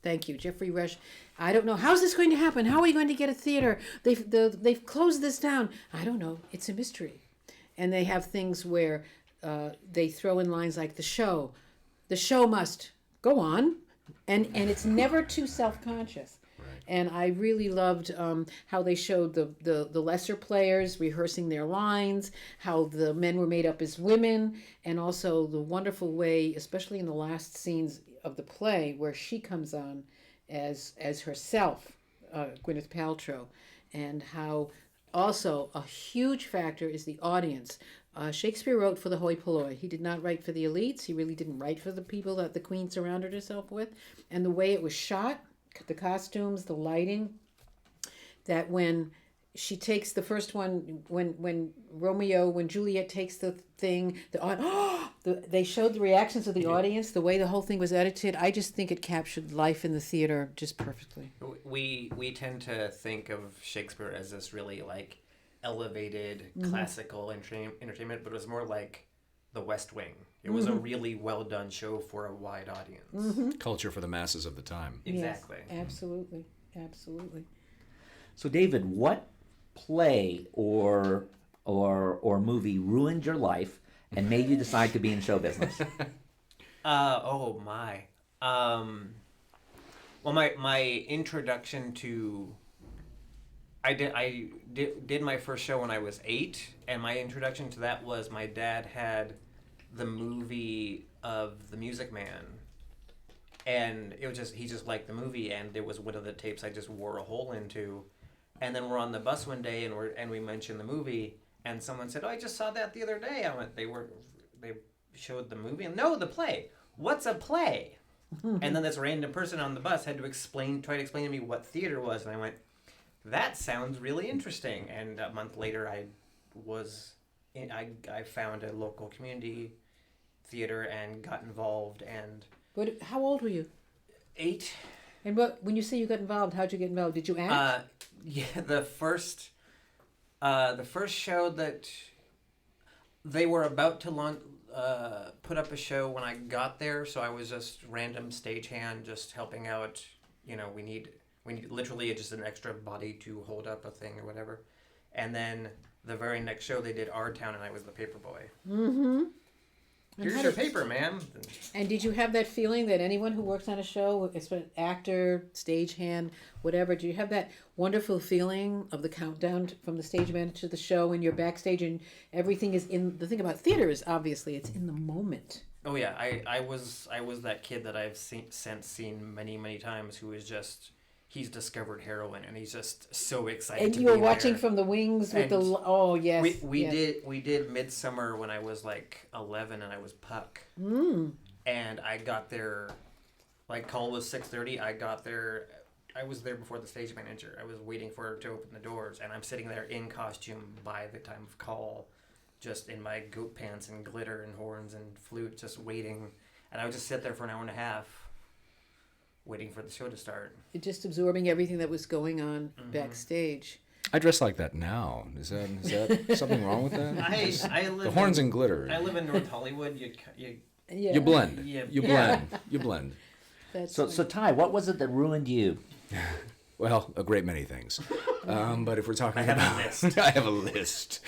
Thank you, Jeffrey Rush. I don't know. How's this going to happen? How are we going to get a theater? They've closed this down. I don't know. It's a mystery. And they have things where they throw in lines like the show must go on, and it's never too self-conscious. Right. And I really loved how they showed the lesser players rehearsing their lines, how the men were made up as women, and also the wonderful way, especially in the last scenes of the play, where she comes on as herself, Gwyneth Paltrow, and how also a huge factor is the audience. Shakespeare wrote for the hoi polloi. He did not write for the elites. He really didn't write for the people that the queen surrounded herself with. And the way it was shot, the costumes, the lighting, that when she takes the first one, when Juliet takes the thing, they showed the reactions of the audience, the way the whole thing was edited. I just think it captured life in the theater just perfectly. We tend to think of Shakespeare as this really like elevated classical entertainment, but it was more like The West Wing. It was a really well done show for a wide audience. Culture for the masses of the time. Exactly. Yes, absolutely. So David, what play or movie ruined your life and made you decide to be in show business? Oh my. Well, my introduction to I did my first show when I was 8, and my introduction to that was my dad had the movie of The Music Man, and it was he just liked the movie, and it was one of the tapes I just wore a hole into. And then we're on the bus one day, and we mentioned the movie, and someone said, "Oh, I just saw that the other day." I went, they showed the movie, and no, the play. What's a play? And then this random person on the bus had to try to explain to me what theater was, and I went, that sounds really interesting. And a month later, I found a local community theater and got involved. And how old were you? 8. And when you say you got involved, how'd you get involved? Did you act? Yeah, the first show that they were about to launch, put up a show when I got there, so I was just random stagehand, just helping out. You know, we need literally just an extra body to hold up a thing or whatever. And then the very next show they did Our Town, and I was the paper boy. Mm-hmm. Here's your paper, ma'am. And did you have that feeling that anyone who works on a show, especially actor, stagehand, whatever, do you have that wonderful feeling of the countdown from the stage manager to the show, and you're backstage and everything is in... The thing about theater is obviously it's in the moment. Oh yeah, I was that kid that I've seen many times who is just... He's discovered heroin, and he's just so excited. And you were watching from the wings with the... Oh, yes. We did Midsummer when I was like 11, and I was Puck. And I got there, like, call was 6:30. I got there... I was there before the stage manager. I was waiting for her to open the doors, and I'm sitting there in costume by the time of call, just in my goat pants and glitter and horns and flute, just waiting. And I would just sit there for an hour and a half, waiting for the show to start. Just absorbing everything that was going on backstage. I dress like that now. Is that something wrong with that? I live the horns and glitter. I live in North Hollywood. You blend. You blend. So Ty, what was it that ruined you? Well, a great many things. But if we're talking I have a list.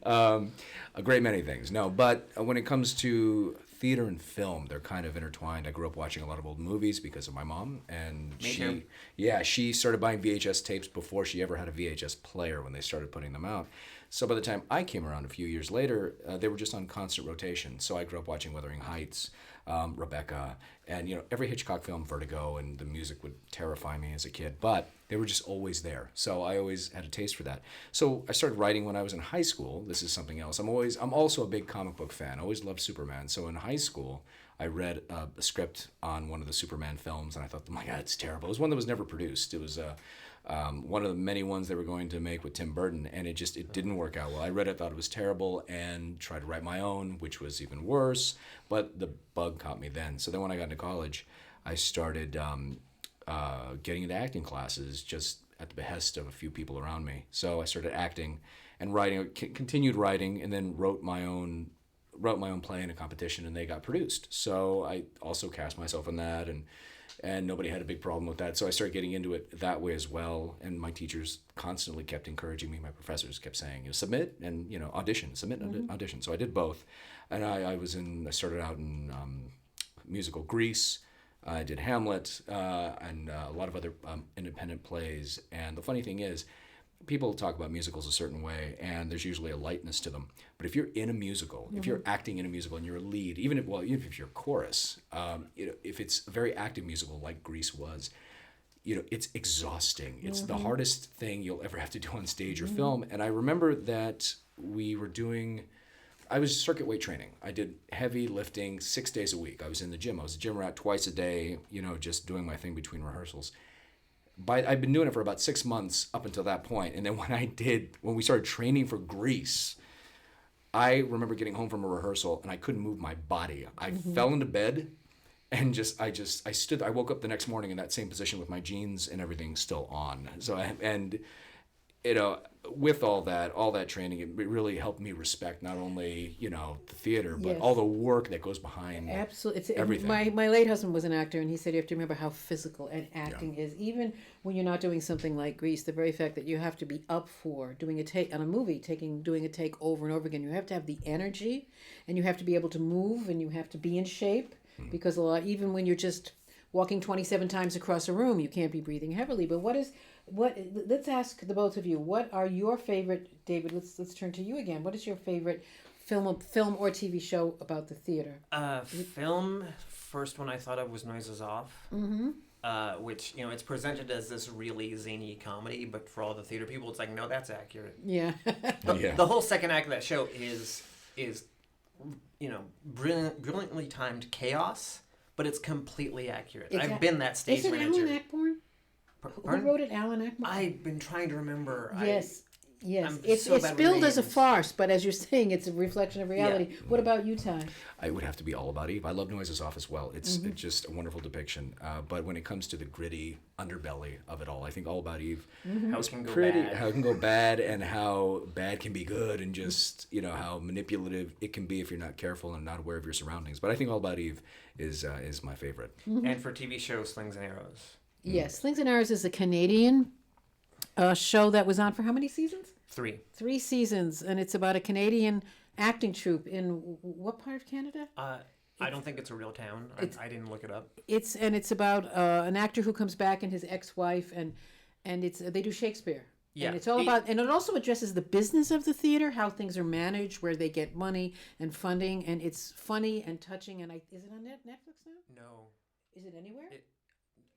A great many things. No, but when it comes to theater and film, they're kind of intertwined. I grew up watching a lot of old movies because of my mom, and she started buying VHS tapes before she ever had a VHS player when they started putting them out. So by the time I came around a few years later, they were just on constant rotation. So I grew up watching Wuthering Heights, Rebecca, and every Hitchcock film, Vertigo, and the music would terrify me as a kid, but they were just always there. So I always had a taste for that. So I started writing when I was in high school. This is something else. I'm also a big comic book fan. I always loved Superman. So in high school, I read a script on one of the Superman films, and I thought, oh my God, it's terrible. It was one that was never produced. It was one of the many ones they were going to make with Tim Burton, and it didn't work out well. I read it, thought it was terrible, and tried to write my own, which was even worse, but the bug caught me then. So then when I got into college, I started getting into acting classes just at the behest of a few people around me. So I started acting and writing, continued writing, and then wrote my own play in a competition, and they got produced. So I also cast myself in that, and and nobody had a big problem with that. So I started getting into it that way as well. And my teachers constantly kept encouraging me. My professors kept saying, submit and, audition, submit and audition. So I did both. And I started out in musical Grease. I did Hamlet and a lot of other independent plays. And the funny thing is, people talk about musicals a certain way, and there's usually a lightness to them. But if you're in a musical, if you're acting in a musical and you're a lead, even if you're chorus, if it's a very active musical like Grease was, it's exhausting. It's the hardest thing you'll ever have to do on stage or film. And I remember that I was circuit weight training. I did heavy lifting 6 days a week. I was in the gym. I was a gym rat twice a day, just doing my thing between rehearsals. I've been doing it for about 6 months up until that point. And then when we started training for Grease, I remember getting home from a rehearsal and I couldn't move my body. I fell into bed and I woke up the next morning in that same position with my jeans and everything still on. With all that training, it really helped me respect not only, the theater, but all the work that goes behind everything. My late husband was an actor, and he said you have to remember how physical and acting is. Even when you're not doing something like Grease, the very fact that you have to be up for doing a take on a movie, doing a take over and over again, you have to have the energy, and you have to be able to move, and you have to be in shape, because even when you're just walking 27 times across a room, you can't be breathing heavily. But let's ask the both of you, what are your favorite, David, let's turn to you again. What is your favorite film or TV show about the theater? Film, first one I thought of was Noises Off, which, it's presented as this really zany comedy, but for all the theater people, it's like, no, that's accurate. Yeah. The whole second act of that show is brilliantly timed chaos, but it's completely accurate. I've been that stage manager. Is it Alan Ayckbourn? Who wrote it? Alan Ayckbourn? I've been trying to remember. Yes. It's billed as a farce, but as you're saying, it's a reflection of reality. Yeah. What about you, Ty? I would have to be All About Eve. I love Noises Off as well. It's just a wonderful depiction. But when it comes to the gritty underbelly of it all, I think All About Eve how it can go bad and how bad can be good, and just how manipulative it can be if you're not careful and not aware of your surroundings. But I think All About Eve is my favorite. And for TV show, Slings and Arrows. Yes, Slings and Arrows is a Canadian show that was on for how many seasons? 3. 3 seasons, and it's about a Canadian acting troupe in what part of Canada? I don't think it's a real town. I didn't look it up. It's about an actor who comes back and his ex-wife, and they do Shakespeare. Yeah, and it's all about, and it also addresses the business of the theater, how things are managed, where they get money and funding, and it's funny and touching. And is it on Netflix now? No. Is it anywhere?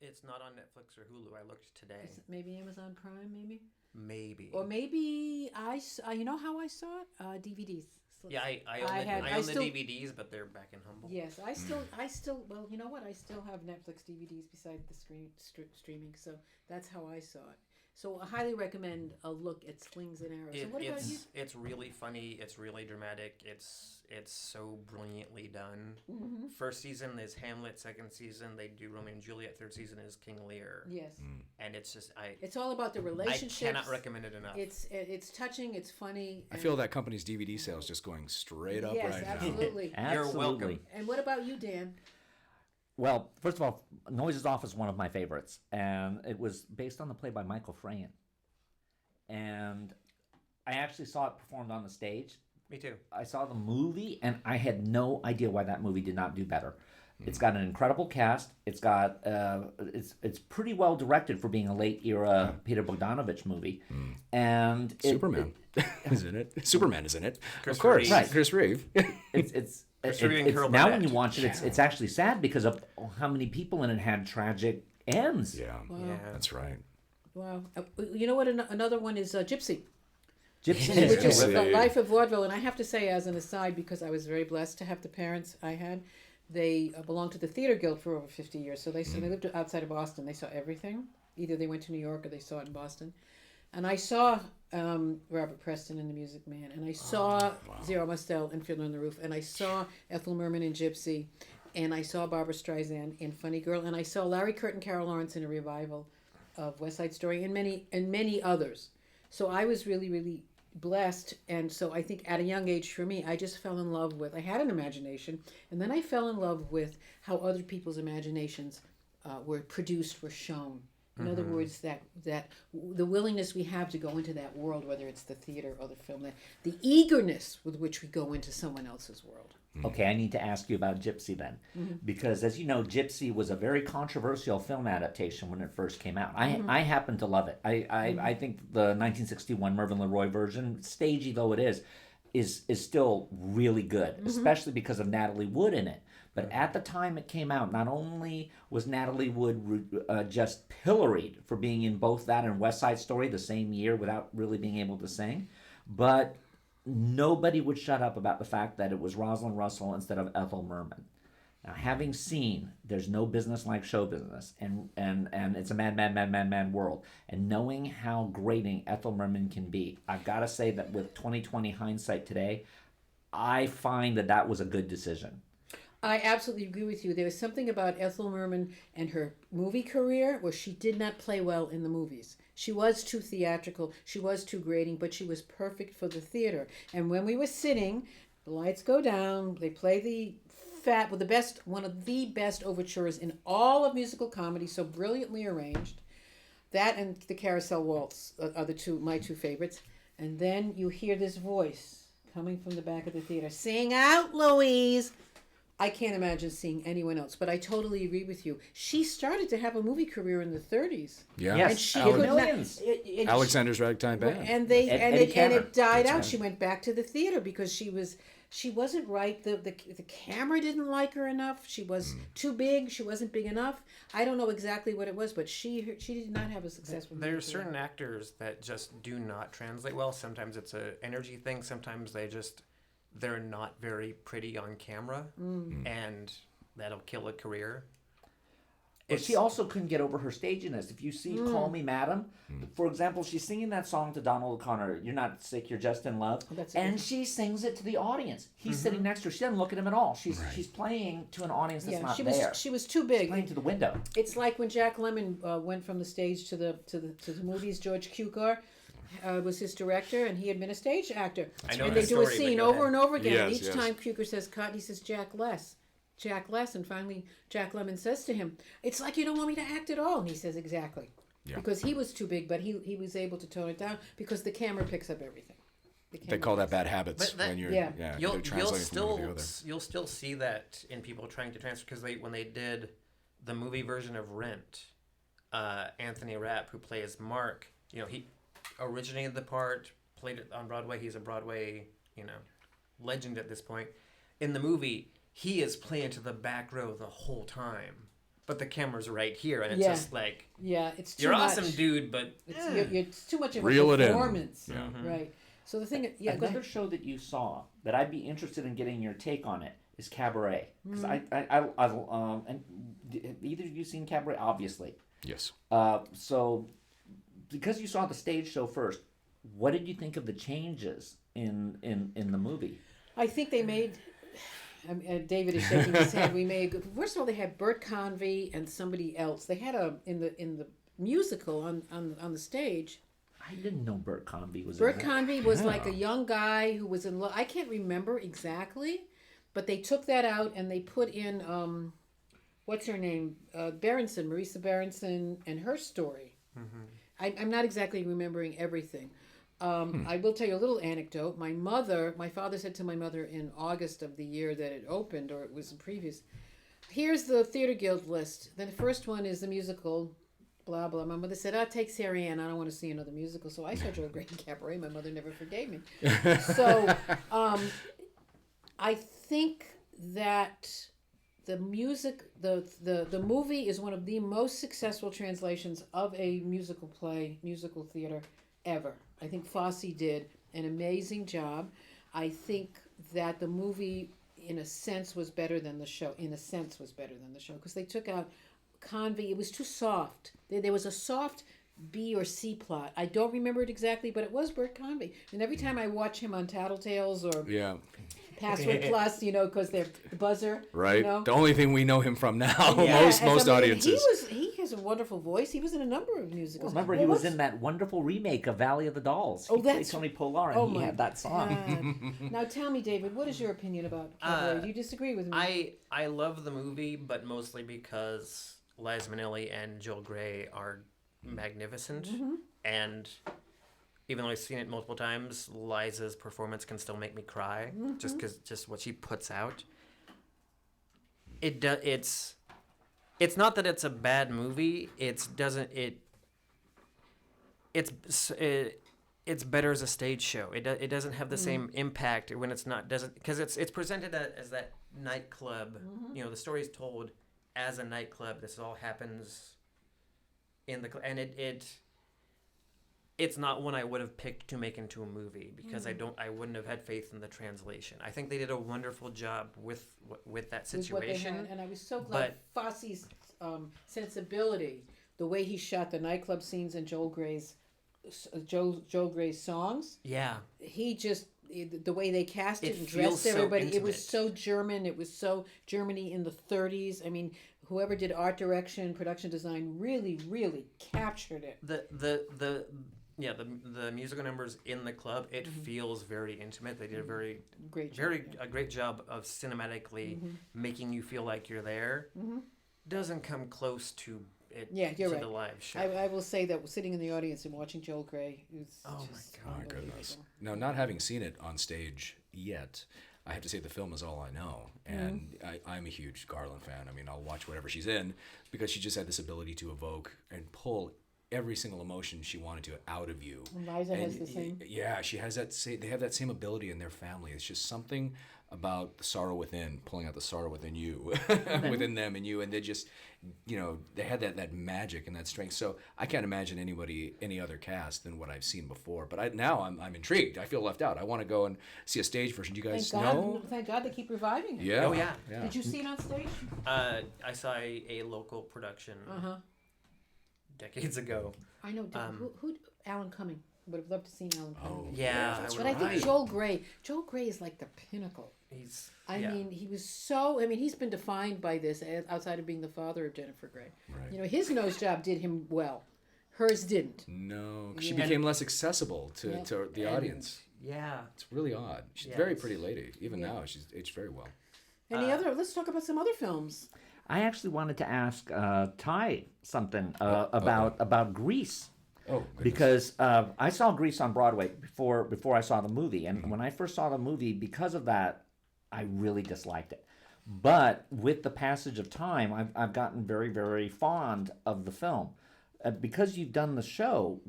It's not on Netflix or Hulu. I looked today. Maybe Amazon Prime, maybe? Maybe. Or maybe you know how I saw it? DVDs. Yeah, I own the DVDs, but they're back in Humble. Yes, I still, well, you know what? I still have Netflix DVDs beside the streaming, so that's how I saw it. So I highly recommend a look at Slings and Arrows. So what about you? It's really funny. It's really dramatic. It's so brilliantly done. Mm-hmm. First season is Hamlet. Second season they do Romeo and Juliet. Third season is King Lear. Yes. And it's just it's all about the relationships. I cannot recommend it enough. It's touching. It's funny. I feel that company's DVD sales just going straight up right absolutely. now. You're welcome. And what about you, Dan? Well, first of all, Noises Off is one of my favorites, and it was based on the play by Michael Frayn. And I actually saw it performed on the stage. Me too. I saw the movie, and I had no idea why that movie did not do better. It's got an incredible cast. It's got it's pretty well directed for being a late era Peter Bogdanovich movie, and Superman is in it. Superman is in it. Chris of course, Reeve. right? Chris Reeve. It's now when you watch it, it's actually sad because of how many people in it had tragic ends. Yeah, wow. That's right. Wow. You know what? Another one is Gypsy. Gypsy, which is the life of vaudeville. And I have to say, as an aside, because I was very blessed to have the parents I had, they belonged to the Theater Guild for over 50 years. So they lived outside of Boston. They saw everything. Either they went to New York or they saw it in Boston. And I saw Robert Preston in The Music Man, and I saw Zero Mostel in Fiddler on the Roof, and I saw Ethel Merman in Gypsy, and I saw Barbara Streisand in Funny Girl, and I saw Larry Kurt and Carol Lawrence in a revival of West Side Story, and many others. So I was really, really blessed, and so I think at a young age for me, I just fell in love with, I had an imagination, and then I fell in love with how other people's imaginations were produced, were shown. In other words, that the willingness we have to go into that world, whether it's the theater or the film, the eagerness with which we go into someone else's world. Okay, I need to ask you about Gypsy then, because as you know, Gypsy was a very controversial film adaptation when it first came out. I happen to love it. I think the 1961 Mervyn LeRoy version, stagey though it is still really good, especially because of Natalie Wood in it. But at the time it came out, not only was Natalie Wood just pilloried for being in both that and West Side Story the same year without really being able to sing, but nobody would shut up about the fact that it was Rosalind Russell instead of Ethel Merman. Now, having seen There's No Business Like Show Business and it's a mad world, and knowing how grating Ethel Merman can be, I've got to say that with 2020 hindsight today, I find that was a good decision. I absolutely agree with you. There was something about Ethel Merman and her movie career where she did not play well in the movies. She was too theatrical, she was too grating, but she was perfect for the theater. And when we were sitting, the lights go down, they play one of the best overtures in all of musical comedy, so brilliantly arranged. That and the Carousel Waltz are my two favorites. And then you hear this voice coming from the back of the theater, "Sing out, Louise!" I can't imagine seeing anyone else, but I totally agree with you. She started to have a movie career in the 30s. Yeah. Yes, And she Alex- could not, millions. Alexander's Ragtime Band. and it died out. She went back to the theater because she wasn't right. The camera didn't like her enough. She was too big. She wasn't big enough. I don't know exactly what it was, but she did not have a successful movie There are career. certain actors that just do not translate well. Sometimes it's an energy thing. Sometimes they're not very pretty on camera, and that'll kill a career. But she also couldn't get over her staginess. If you see Call Me Madam, for example, she's singing that song to Donald O'Connor, "You're Not Sick, You're Just in Love," and she sings it to the audience. He's sitting next to her. She doesn't look at him at all. She's playing to an audience that's not there. She was too big. She's playing to the window. It's like when Jack Lemmon went from the stage to the movies. George Cukor was his director, and he had been a stage actor. I know and that they do a story, but scene go over ahead. and over again. and Yes, each yes. time Cukor says cut, he says Jack less, and finally Jack Lemmon says to him, "It's like you don't want me to act at all," and he says exactly. Yeah. Because he was too big, but he was able to tone it down because the camera picks up everything. They call that bad habits But that- when you're Yeah. You'll they're translating from one to the other. still see that in people trying to transfer, because when they did the movie version of Rent, Anthony Rapp, who plays Mark, he originated the part, played it on Broadway. He's a Broadway legend at this point. In the movie, he is playing to the back row the whole time, but the camera's right here, and it's Yeah. just like, Yeah, it's too you're much. awesome, dude, but It's too much of Reel a it in. performance. Yeah. Right. So the thing, go ahead. Another show that you saw that I'd be interested in getting your take on it is Cabaret. Because and either of you seen Cabaret? Obviously. Yes. So because you saw the stage show first, what did you think of the changes in the movie? I think they made. David is shaking his head. First of all, they had Bert Convy and somebody else. They had in the musical on the stage. I didn't know Bert Convy was Bert in that. Convy was like a young guy who was in love. I can't remember exactly, but they took that out and they put in what's her name, Marisa Berenson, and her story. I'm not exactly remembering everything. I will tell you a little anecdote. My father said to my mother in August of the year that it opened, or it was the previous, "Here's the Theater Guild list. Then the first one is the musical, blah, blah." My mother said, take Sarah Ann. I don't want to see another musical. So I saw Joe Great in Cabaret. My mother never forgave me. So I think that the movie is one of the most successful translations of a musical theater ever. I think Fosse did an amazing job. I think that the movie, in a sense, was better than the show. Because they took out Convy. It was too soft. There was a soft B or C plot. I don't remember it exactly, but it was Bert Convy. And every time I watch him on Tattletales or Password Plus, because they're the buzzer. Right. The only thing we know him from now, most audiences. He has a wonderful voice. He was in a number of musicals. Remember, he was in that wonderful remake of Valley of the Dolls. He played Tony Polar, and he had that song. Now tell me, David, what is your opinion about Cabaret? Do you disagree with me? I love the movie, but mostly because Liza Minnelli and Joel Grey are magnificent, and even though I've seen it multiple times, Liza's performance can still make me cry just what she puts out. It's not that it's a bad movie. It's better as a stage show. It doesn't have the same impact when it's not because it's presented as that nightclub. You know, the story's told as a nightclub. This all happens in the and it's not one I would have picked to make into a movie because I wouldn't have had faith in the translation. I think they did a wonderful job with that situation. And I was so glad Fosse's sensibility, the way he shot the nightclub scenes and Joel Grey's songs. Yeah. He just the way they cast it and feels dressed everybody. so It was so German. It was so Germany in the 30s. I mean, whoever did art direction, production design really, really captured it. The musical numbers in the club, it feels very intimate. They did a great job of cinematically making you feel like you're there. Doesn't come close to it. Yeah, you're right. The live show. I will say that sitting in the audience and watching Joel Grey is My goodness. Now, not having seen it on stage yet, I have to say the film is all I know. And I'm a huge Garland fan. I mean, I'll watch whatever she's in because she just had this ability to evoke and pull every single emotion she wanted to out of you. And Liza has the same. Yeah, she has that. They have that same ability in their family. It's just something about the sorrow within, pulling out the sorrow within you, within them and you, and they just, they had that magic and that strength. So I can't imagine any other cast than what I've seen before. But I'm intrigued. I feel left out. I want to go and see a stage version. Do you guys know? Thank God they keep reviving it. Yeah. Oh yeah. Did you see it on stage? I saw a local production decades ago. I know. Who? Alan Cumming. Would have loved to see Alan Cumming. Yeah, I think Joel Grey is like the pinnacle. I mean, he was so. I mean, he's been defined by this outside of being the father of Jennifer Grey. Right. His nose job did him well. Hers didn't. No, she became less accessible to the audience. Yeah, it's really odd. She's a very pretty lady. Even now, she's aged very well. Let's talk about some other films. I actually wanted to ask Ty something about Grease. Oh, goodness. Because I saw Grease on Broadway before I saw the movie, and when I first saw the movie, because of that, I really disliked it. But with the passage of time, I've gotten very, very fond of the film. Because you've done the show,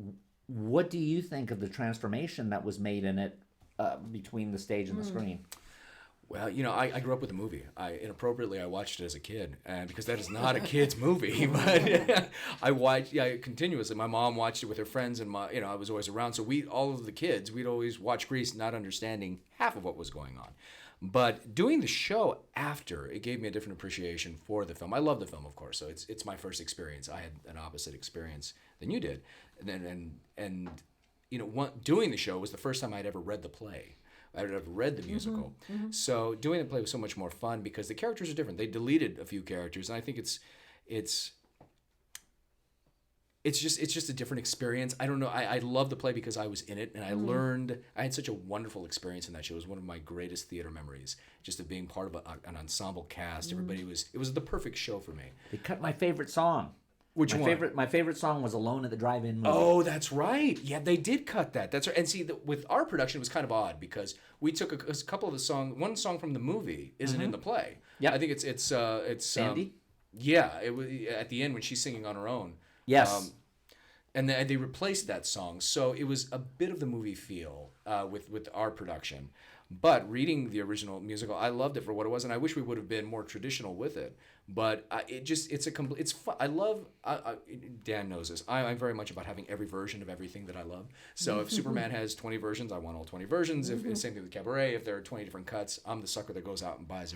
what do you think of the transformation that was made in it between the stage and the screen? Well, I grew up with the movie. Inappropriately, I watched it as a kid, and because that is not a kid's movie, but I watched continuously. My mom watched it with her friends, and I was always around. So all of the kids, we'd always watch Grease, not understanding half of what was going on. But doing the show after, it gave me a different appreciation for the film. I love the film, of course, so it's my first experience. I had an opposite experience than you did, doing the show was the first time I'd ever read the play. I'd ever read the musical. So doing the play was so much more fun because the characters are different. They deleted a few characters, and I think it's just a different experience. I don't know. I love the play because I was in it, and I learned. I had such a wonderful experience in that show. It was one of my greatest theater memories, just of being part of an ensemble cast. Everybody it was the perfect show for me. They cut my favorite song. Which one? My favorite song was "Alone at the Drive-In" movie. Oh, that's right. Yeah, they did cut that. That's right. And see, with our production, it was kind of odd because we took a couple of the songs. One song from the movie isn't in the play. Yeah, I think it's Sandy. It was at the end when she's singing on her own. Yes. And they replaced that song, so it was a bit of the movie feel with our production. But reading the original musical, I loved it for what it was, and I wish we would have been more traditional with it. But it's fun. I love. Dan knows this. I'm very much about having every version of everything that I love. So if Superman has 20 versions, I want all 20 versions. If same thing with Cabaret, if there are 20 different cuts, I'm the sucker that goes out and buys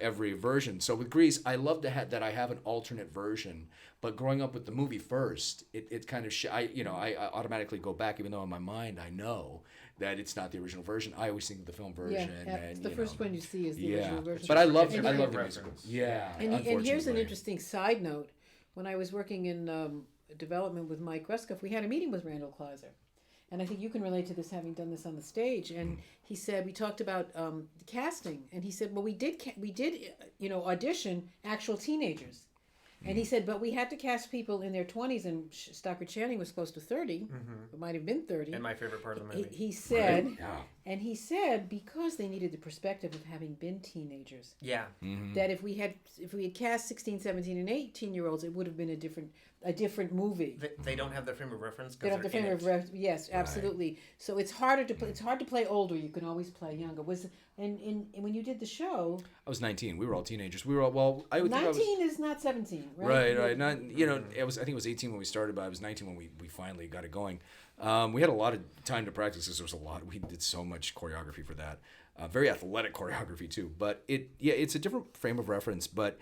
every version. So with Grease, I love to have that I have an alternate version. But growing up with the movie first, it kind of I automatically go back, even though in my mind I know that it's not the original version. I always think of the film version. And the first one you see is the original version. But I love the musical. Yeah. And here's an interesting side note. When I was working in development with Mike Ruskoff, we had a meeting with Randall Kleiser. And I think you can relate to this, having done this on the stage. And he said, we talked about the casting. And he said, well, we did audition actual teenagers. And he said, but we had to cast people in their 20s, and Stockard Channing was close to 30. It might have been 30. And my favorite part of the movie. He said, Right? Yeah. and he said because they needed the perspective of having been teenagers, Yeah. that if we had cast 16, 17, and 18-year-olds, it would have been a different movie. They don't have the frame of reference. They don't have the frame of reference. Yes, absolutely. So it's harder to play. It's hard to play older. You can always play younger. And when you did the show, I was 19. We were all teenagers. We were all, well, I would think I was... 19 is not 17, right? Right. Not, I think it was 18 when we started, but I was 19 when we finally got it going. We had a lot of time to practice because there was a lot. We did so much choreography for that. Very athletic choreography too. But it's a different frame of reference. But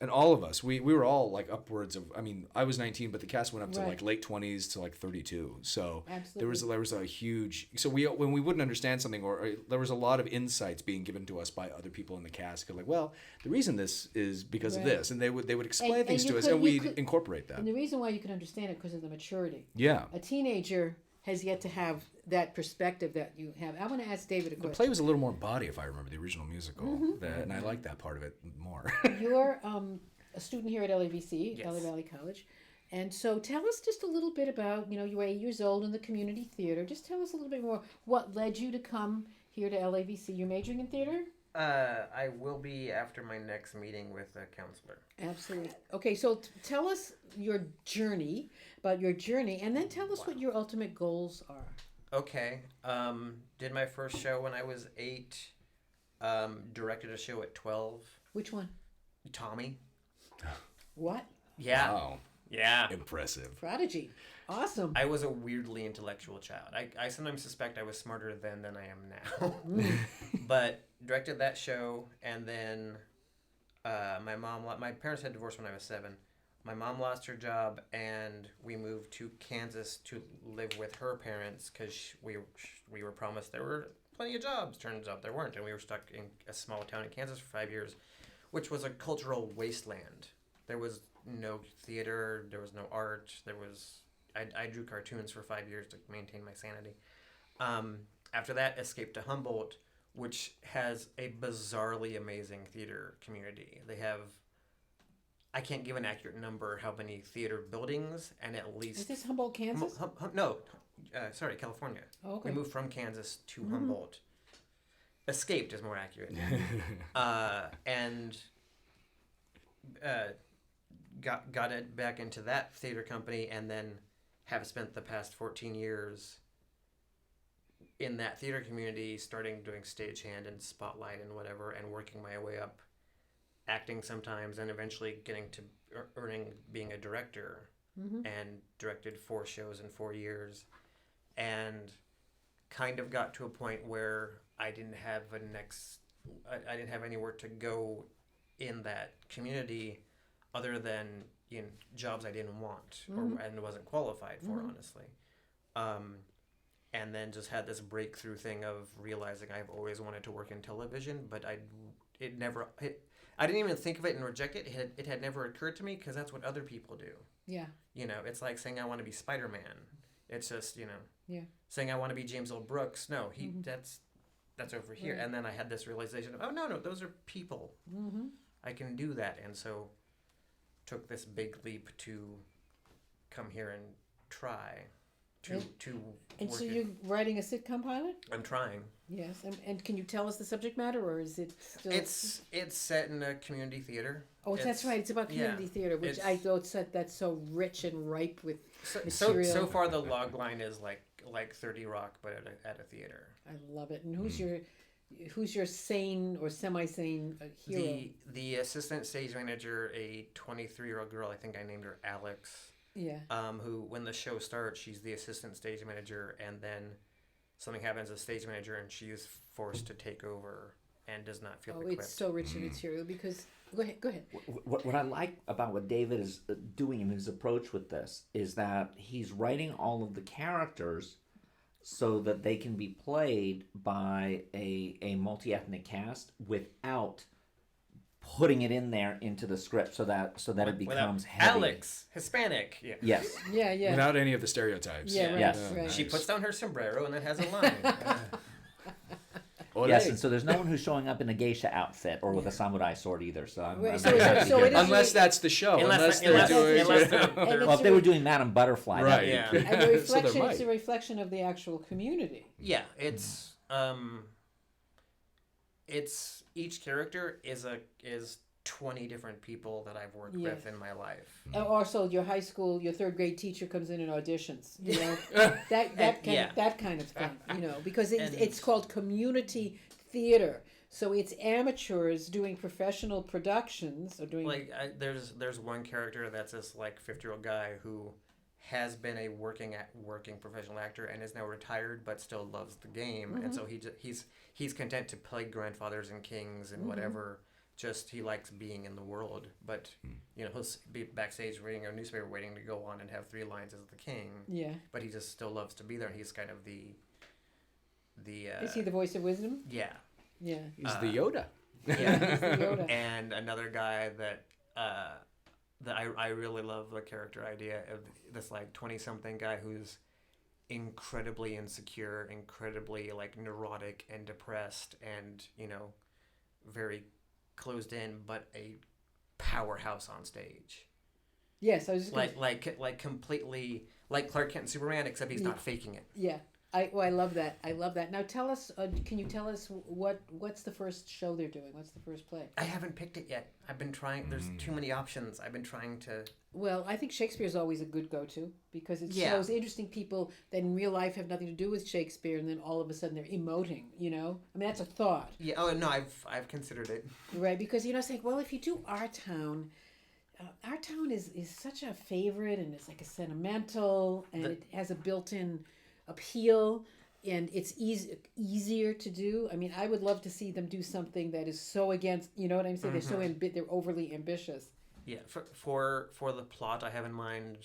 and all of us, we were all like upwards of. I mean, I was 19, but the cast went up to like late 20s to like 32. So there was a huge. So when we wouldn't understand something, or there was a lot of insights being given to us by other people in the cast. Like, well, the reason this is because of this, and they would explain things to us, and we'd incorporate that. And the reason why you can understand it because of the maturity. Yeah. A teenager has yet to have that perspective that you have. I want to ask David a question. The play was a little more body, if I remember, the original musical, and I like that part of it more. You're a student here at LAVC, Yes. LA Valley College. And so tell us just a little bit about, you were 8 years old in the community theater. Just tell us a little bit more. What led you to come here to LAVC? You're majoring in theater? I will be after my next meeting with a counselor. Absolutely. Okay, so tell us about your journey, and then tell us what your ultimate goals are. Okay. Did my first show when I was 8. Directed a show at 12. Which one? Tommy. What? Yeah. Wow. Yeah. Impressive. Prodigy. Awesome. I was a weirdly intellectual child. I sometimes suspect I was smarter then than I am now. But directed that show, and then my parents had divorced when I was 7. My mom lost her job, and we moved to Kansas to live with her parents because we were promised there were plenty of jobs. Turns out there weren't, and we were stuck in a small town in Kansas for 5 years, which was a cultural wasteland. There was no theater, there was no art, I drew cartoons for 5 years to maintain my sanity. After that, escaped to Humboldt, which has a bizarrely amazing theater community. They have, I can't give an accurate number how many theater buildings, and at least... Is this Humboldt, Kansas? Sorry, California. Oh, okay. We moved from Kansas to Humboldt. Escaped is more accurate. And got it back into that theater company, and then have spent the past 14 years in that theater community, starting doing stagehand and spotlight and whatever, and working my way up, acting sometimes, and eventually getting to being a director, and directed 4 shows in 4 years, and kind of got to a point where I didn't have anywhere to go in that community other than jobs I didn't want and wasn't qualified for, honestly. And then just had this breakthrough thing of realizing I've always wanted to work in television, but I didn't even think of it and reject it. It had never occurred to me because that's what other people do. Yeah. It's like saying I want to be Spider-Man. It's just, saying I want to be James L. Brooks. No, that's over here. Right. And then I had this realization of, no, those are people. I can do that. And so took this big leap to come here and try to and so you're writing a sitcom pilot? I'm trying. Yes. And can you tell us the subject matter, or is it still... It's set in a community theater. Oh, that's right. It's about community theater, which I thought that's so rich and ripe with material. So far, the log line is like 30 Rock, but at a theater. I love it. And who's your sane or semi-sane hero? The assistant stage manager, a 23-year-old girl. I think I named her Alex. Yeah. Who, when the show starts, she's the assistant stage manager, and then something happens as stage manager, and she is forced to take over and does not feel equipped. It's so rich in material because... Go ahead. What I like about what David is doing in his approach with this is that he's writing all of the characters so that they can be played by a multi-ethnic cast without putting it in there into the script so that it becomes heavy. Alex, Hispanic. Yeah. Yes. Yeah. Without any of the stereotypes. Yeah. Right. Yes. Right. She puts down her sombrero and it has a line. Yes, and so there's no one who's showing up in a geisha outfit or with a samurai sword either. So Right, I'm so very it- happy to so hear it that. is- Unless that's the show. Unless Unless they're doing. And Well, if they were doing Madame Butterfly, Right. Yeah. And the So there reflection, might. it's a reflection of the actual community. Yeah, it's each character is 20 different people that I've worked Yes. with in my life. Also, your high school, your third grade teacher comes in and auditions. You know, that kind of thing. You know, because it's called community theater. So it's amateurs doing professional productions or doing There's one character that's this like 50-year-old guy who has been a working professional actor and is now retired but still loves the game, and so he's content to play grandfathers and kings and whatever. Just he likes being in the world, but he'll be backstage reading a newspaper, waiting to go on and have 3 lines as the king. Yeah. But he just still loves to be there, and he's kind of the. Is he the voice of wisdom? Yeah. Yeah. He's the Yoda. Yeah. He's the Yoda. And another guy that I really love the character idea of this like 20-something guy who's incredibly insecure, incredibly like neurotic and depressed, and very closed in, but a powerhouse on stage. Yes, I was just Like completely like Clark Kent and Superman, except he's not faking it. Yeah. I love that. I love that. Now tell us, can you tell us what's the first show they're doing? What's the first play? I haven't picked it yet. I've been trying. There's too many options. I've been trying to. Well, I think Shakespeare is always a good go-to because it shows interesting people that in real life have nothing to do with Shakespeare, and then all of a sudden they're emoting. I mean, that's a thought. Yeah. Oh no, I've considered it. Right, because saying, well, if you do Our Town is such a favorite, and it's like a sentimental, and it has a built-in appeal, and it's easier to do. I mean, I would love to see them do something that is so against. You know what I'm saying? They're so they're overly ambitious. Yeah. For the plot, I have in mind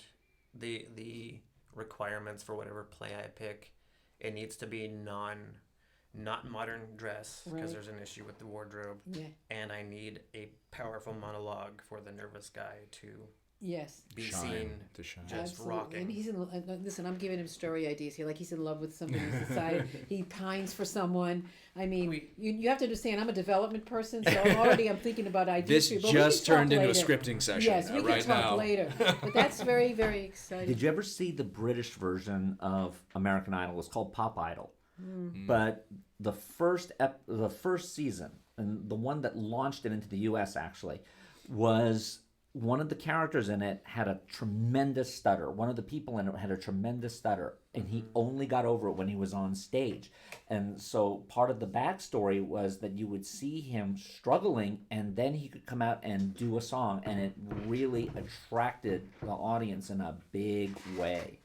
the requirements for whatever play I pick. It needs to be not modern dress, because there's an issue with the wardrobe. Yeah. And I need a powerful monologue for the nervous guy to be Shine, seen to shine. just Absolutely. rocking. And he's listen, I'm giving him story ideas here. Like he's in love with somebody who's decided he pines for someone. I mean, you have to understand, I'm a development person, so I'm thinking about ideas. This for you, but we just can talk turned into a later. scripting session Yes, we right can talk now. later. But that's very, very exciting. Did you ever see the British version of American Idol? It's called Pop Idol. But the first season, and the one that launched it into the U.S. actually, was one of the characters in it had a tremendous stutter. One of the people in it had a tremendous stutter, and he only got over it when he was on stage. And so part of the backstory was that you would see him struggling, and then he could come out and do a song, and it really attracted the audience in a big way.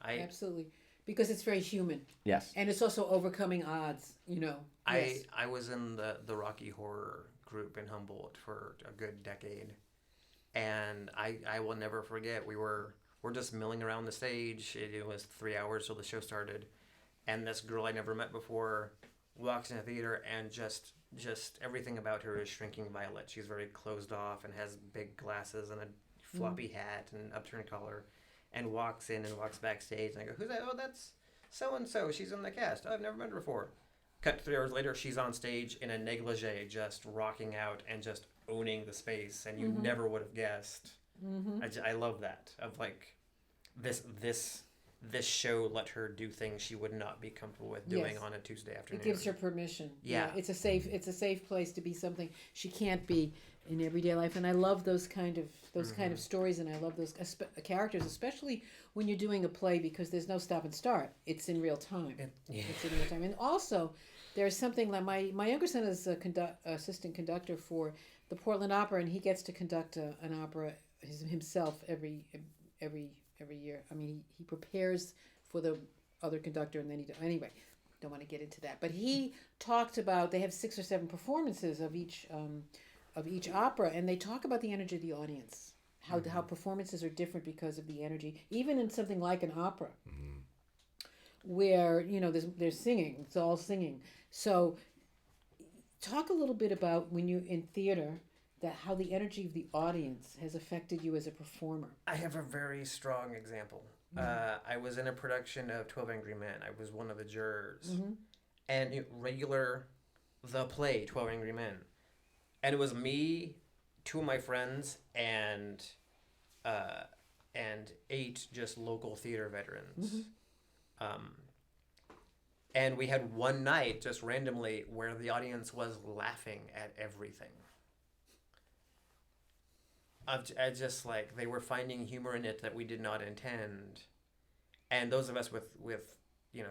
Absolutely. Because it's very human. Yes. And it's also overcoming odds, Yes. I was in the Rocky Horror group in Humboldt for a good decade, and I will never forget, we're just milling around the stage. It was 3 hours till the show started, and this girl I never met before walks in the theater, and just everything about her is shrinking violet. She's very closed off and has big glasses and a floppy hat and upturned collar, and walks in and walks backstage, and I go, who's that? Oh, that's so-and-so. She's in the cast. Oh, I've never met her before. Cut 3 hours later, she's on stage in a negligee, just rocking out and just owning the space, and you never would have guessed. I love that, of like this show let her do things she would not be comfortable with doing on a Tuesday afternoon. It gives her permission. Yeah. It's a safe place to be something she can't be in everyday life, and I love those kind of stories, and I love those characters, especially when you're doing a play, because there's no stop and start. It's in real time. It's in real time, and also there's something like my younger son is assistant conductor for the Portland Opera, and he gets to conduct an opera himself every year. I mean, he prepares for the other conductor, and then anyway. Don't want to get into that, but he talked about they have 6 or 7 performances of each opera, and they talk about the energy of the audience, how performances are different because of the energy, even in something like an opera, where there's singing, it's all singing. So, talk a little bit about when you're in theater, that how the energy of the audience has affected you as a performer. I have a very strong example. I was in a production of 12 Angry Men. I was one of the jurors, and the play 12 Angry Men, and it was me, two of my friends, and 8 just local theater veterans. And we had one night just randomly where the audience was laughing at everything. I just like they were finding humor in it that we did not intend, and those of us with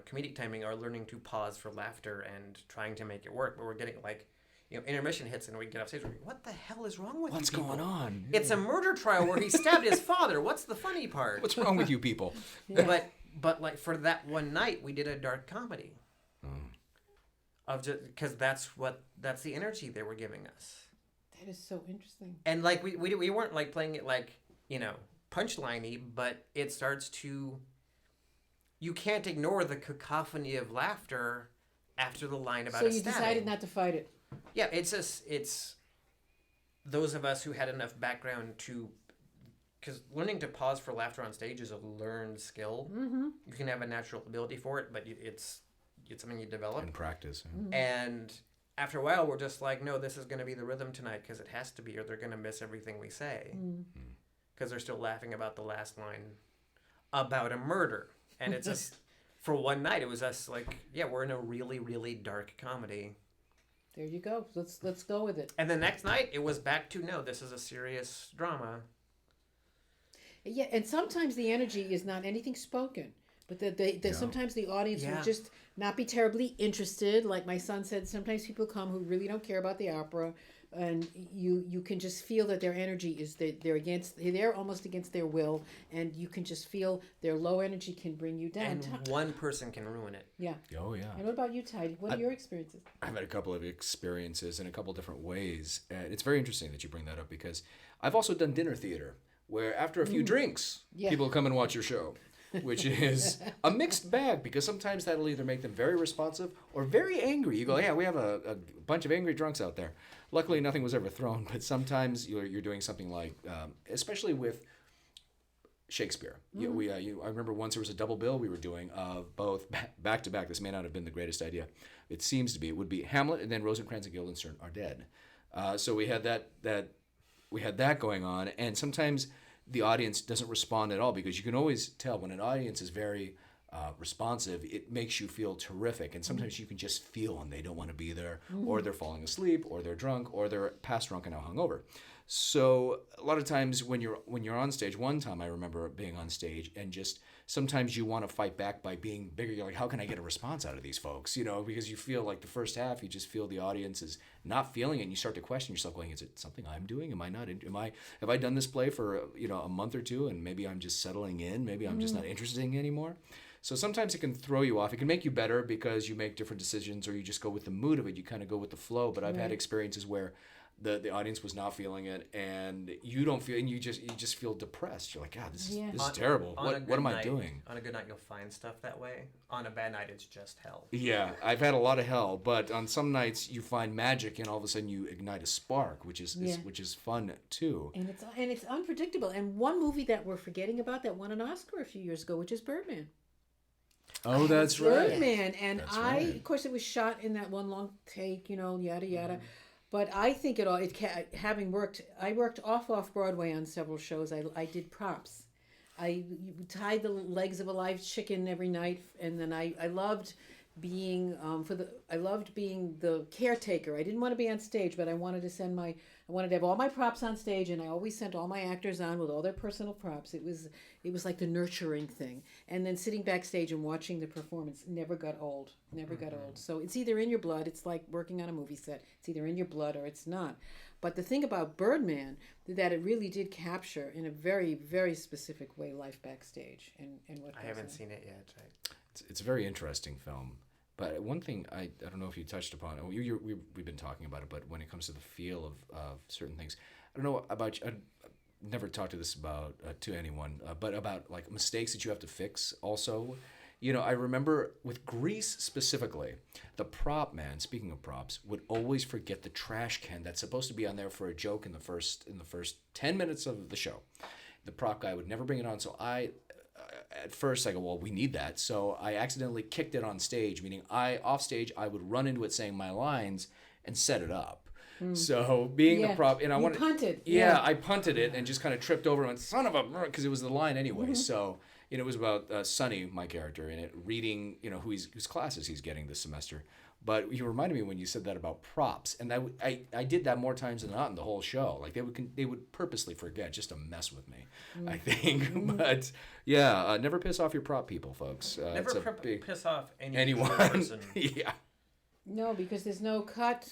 comedic timing are learning to pause for laughter and trying to make it work. But we're getting like, intermission hits and we get off stage. We're like, what the hell is wrong with What's you people? going on? It's a murder trial where he stabbed his father. What's the funny part? What's wrong with you people? Yeah. But like for that one night, we did a dark comedy. Of just because that's the energy they were giving us. That is so interesting. And like we weren't like playing it like punchliney, but it starts to. You can't ignore the cacophony of laughter after the line about. So a you stabbing. decided not to fight it. Yeah, it's those of us who had enough background to. Because learning to pause for laughter on stage is a learned skill. Mm-hmm. You can have a natural ability for it, but it's something you develop. In practice. Yeah. Mm-hmm. And after a while, we're just like, no, this is going to be the rhythm tonight because it has to be, or they're going to miss everything we say. Because they're still laughing about the last line about a murder. And it's just, for one night, it was us like, yeah, we're in a really, really dark comedy. There you go. Let's go with it. And the next night, it was back to, no, this is a serious drama. Yeah, and sometimes the energy is not anything spoken, but sometimes the audience will just not be terribly interested. Like my son said, sometimes people come who really don't care about the opera, and you can just feel that their energy is they're almost against their will, and you can just feel their low energy can bring you down. And one person can ruin it. Yeah. Oh yeah. And what about you, Ty? What are your experiences? I've had a couple of experiences in a couple different ways. And it's very interesting that you bring that up because I've also done dinner theater where after a few drinks, people come and watch your show, which is a mixed bag because sometimes that'll either make them very responsive or very angry. You go, yeah, we have a bunch of angry drunks out there. Luckily, nothing was ever thrown, but sometimes you're doing something like, especially with Shakespeare. I remember once there was a double bill we were doing of both back to back. This may not have been the greatest idea. It seems to be. It would be Hamlet and then Rosencrantz and Guildenstern are dead. So we had that going on, and sometimes the audience doesn't respond at all because you can always tell when an audience is very responsive, it makes you feel terrific, and sometimes you can just feel when they don't want to be there, or they're falling asleep, or they're drunk, or they're past drunk and now hungover. So a lot of times when you're on stage, one time I remember being on stage and just sometimes you want to fight back by being bigger. You're like, how can I get a response out of these folks? Because you feel like the first half, you just feel the audience is not feeling it, and you start to question yourself, going, is it something I'm doing? Am I not? Have I done this play for a month or two, and maybe I'm just settling in? Maybe I'm just not interested in it anymore. So sometimes it can throw you off. It can make you better because you make different decisions, or you just go with the mood of it. You kind of go with the flow. But I've had experiences where the audience was not feeling it, and you don't feel, and you just feel depressed. You're like, God, this is terrible. What am I doing? On a good night, you'll find stuff that way. On a bad night, it's just hell. Yeah, I've had a lot of hell, but on some nights you find magic, and all of a sudden you ignite a spark, which is fun too. And it's unpredictable. And one movie that we're forgetting about that won an Oscar a few years ago, which is Birdman. Oh, that's right. Birdman, and of course, it was shot in that one long take, yada yada. But I think I worked off Broadway on several shows. I did props. I tied the legs of a live chicken every night, and then I loved being the caretaker. I didn't want to be on stage, but I wanted to have all my props on stage, and I always sent all my actors on with all their personal props. It was like the nurturing thing, and then sitting backstage and watching the performance never got old. So it's either in your blood. It's like working on a movie set. It's either in your blood or it's not. But the thing about Birdman that it really did capture in a very, very specific way life backstage and what I haven't seen it yet. It's a very interesting film. But one thing I don't know if you touched upon, we've been talking about it, but when it comes to the feel of certain things, I don't know about you. I've never talked to this about to anyone, but about like mistakes that you have to fix also. I remember with Grease specifically, the prop man, speaking of props, would always forget the trash can that's supposed to be on there for a joke in the first 10 minutes of the show. The prop guy would never bring it on, so at first I go, well, we need that. So I accidentally kicked it on stage, meaning off stage, I would run into it saying my lines and set it up. So being the prop, and I wanted, punted. Yeah, I punted it and just kind of tripped over and went, son of a, because it was the line anyway. Mm-hmm. So, it was about Sonny, my character, in it, reading, whose classes he's getting this semester. But you reminded me when you said that about props, and I did that more times than not in the whole show. Like they would purposely forget just to mess with me, I think. But yeah, never piss off your prop people, folks. Never piss off anyone. person. Yeah. No, because there's no cut.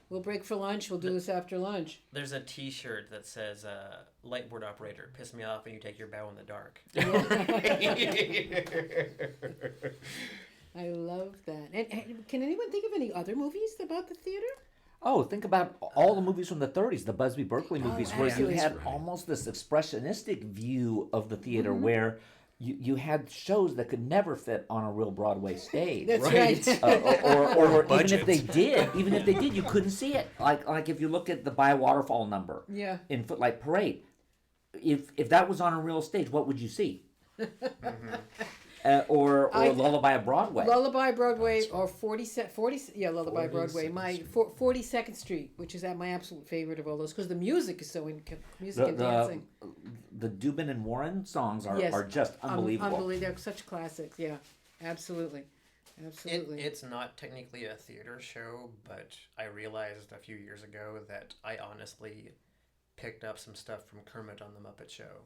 We'll break for lunch. We'll do this after lunch. There's a T-shirt that says "Lightboard operator, piss me off and you take your bow in the dark." I love that. And can anyone think of any other movies about the theater? Oh, think about all the movies from the 30s, the Busby Berkeley movies, where you absolutely. had almost this expressionistic view of the theater where you had shows that could never fit on a real Broadway stage. That's right. Or even if they did, you couldn't see it. Like if you look at the By a Waterfall number in Footlight Parade, if that was on a real stage, what would you see? Or Lullaby of Broadway. Lullaby Broadway or 40 Lullaby Broadway. My 42nd Street, which is my absolute favorite of all those, because the music is so music and dancing. The Dubin and Warren songs are just unbelievable. Unbelievable. They're such classics. Yeah, absolutely. It's not technically a theater show, but I realized a few years ago that I honestly picked up some stuff from Kermit on the Muppet Show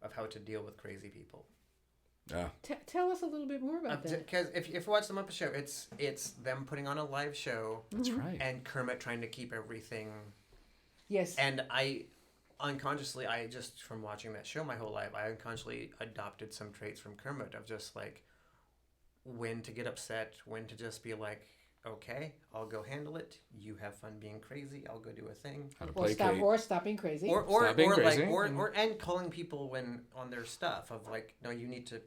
of how to deal with crazy people. Yeah. Tell us a little bit more about that. Because if you watch the Muppet Show, it's them putting on a live show. That's right. And Kermit trying to keep everything. Yes. And I unconsciously, from watching that show my whole life, I unconsciously adopted some traits from Kermit of just like when to get upset, when to just be like, okay, I'll go handle it. You have fun being crazy. I'll go do a thing. How to placate. Or stop being crazy. Or being crazy. and calling people when on their stuff of like, no, you need to.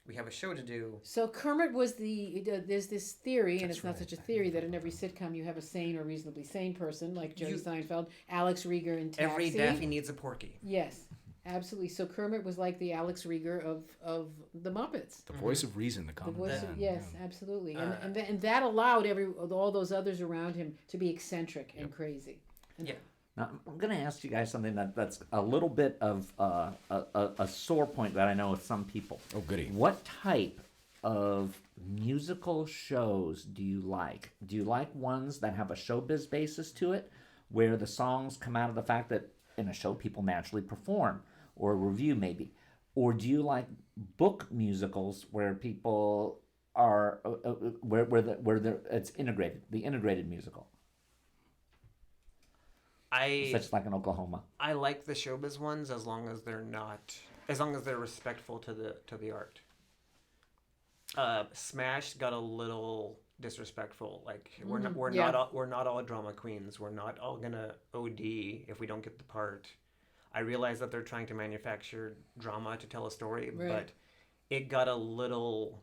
We have a show to do. So Kermit was there's this theory, and it's not such a theory, that in every sitcom you have a sane or reasonably sane person, like Jerry Seinfeld, Alex Rieger in Taxi. Every Daffy needs a Porky. Yes, absolutely. So Kermit was like the Alex Rieger of the Muppets. The voice of reason, the common man. Yes, absolutely. And that allowed all those others around him to be eccentric and crazy. Yeah. Now, I'm going to ask you guys something that's a little bit of a sore point that I know with some people. Oh, goody. What type of musical shows do you like? Do you like ones that have a showbiz basis to it, where the songs come out of the fact that in a show people naturally perform, or a review maybe? Or do you like book musicals where people are, it's integrated, the integrated musical? Such like in Oklahoma. I like the showbiz ones as long as they're respectful to the art. Smash got a little disrespectful. Like we're not all drama queens. We're not all gonna OD if we don't get the part. I realize that they're trying to manufacture drama to tell a story, but it got a little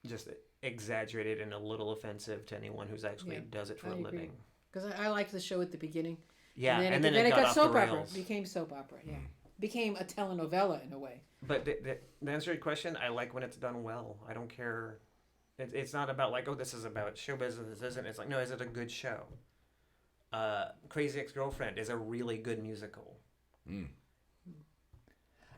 just exaggerated and a little offensive to anyone who's actually does it for a living. Because I liked the show at the beginning. Yeah, and then it got soap opera. It became soap opera, became a telenovela in a way. But the answer to your question, I like when it's done well. I don't care. It's not about like, oh, this is about showbiz and this isn't. It's like, no, is it a good show? Crazy Ex-Girlfriend is a really good musical.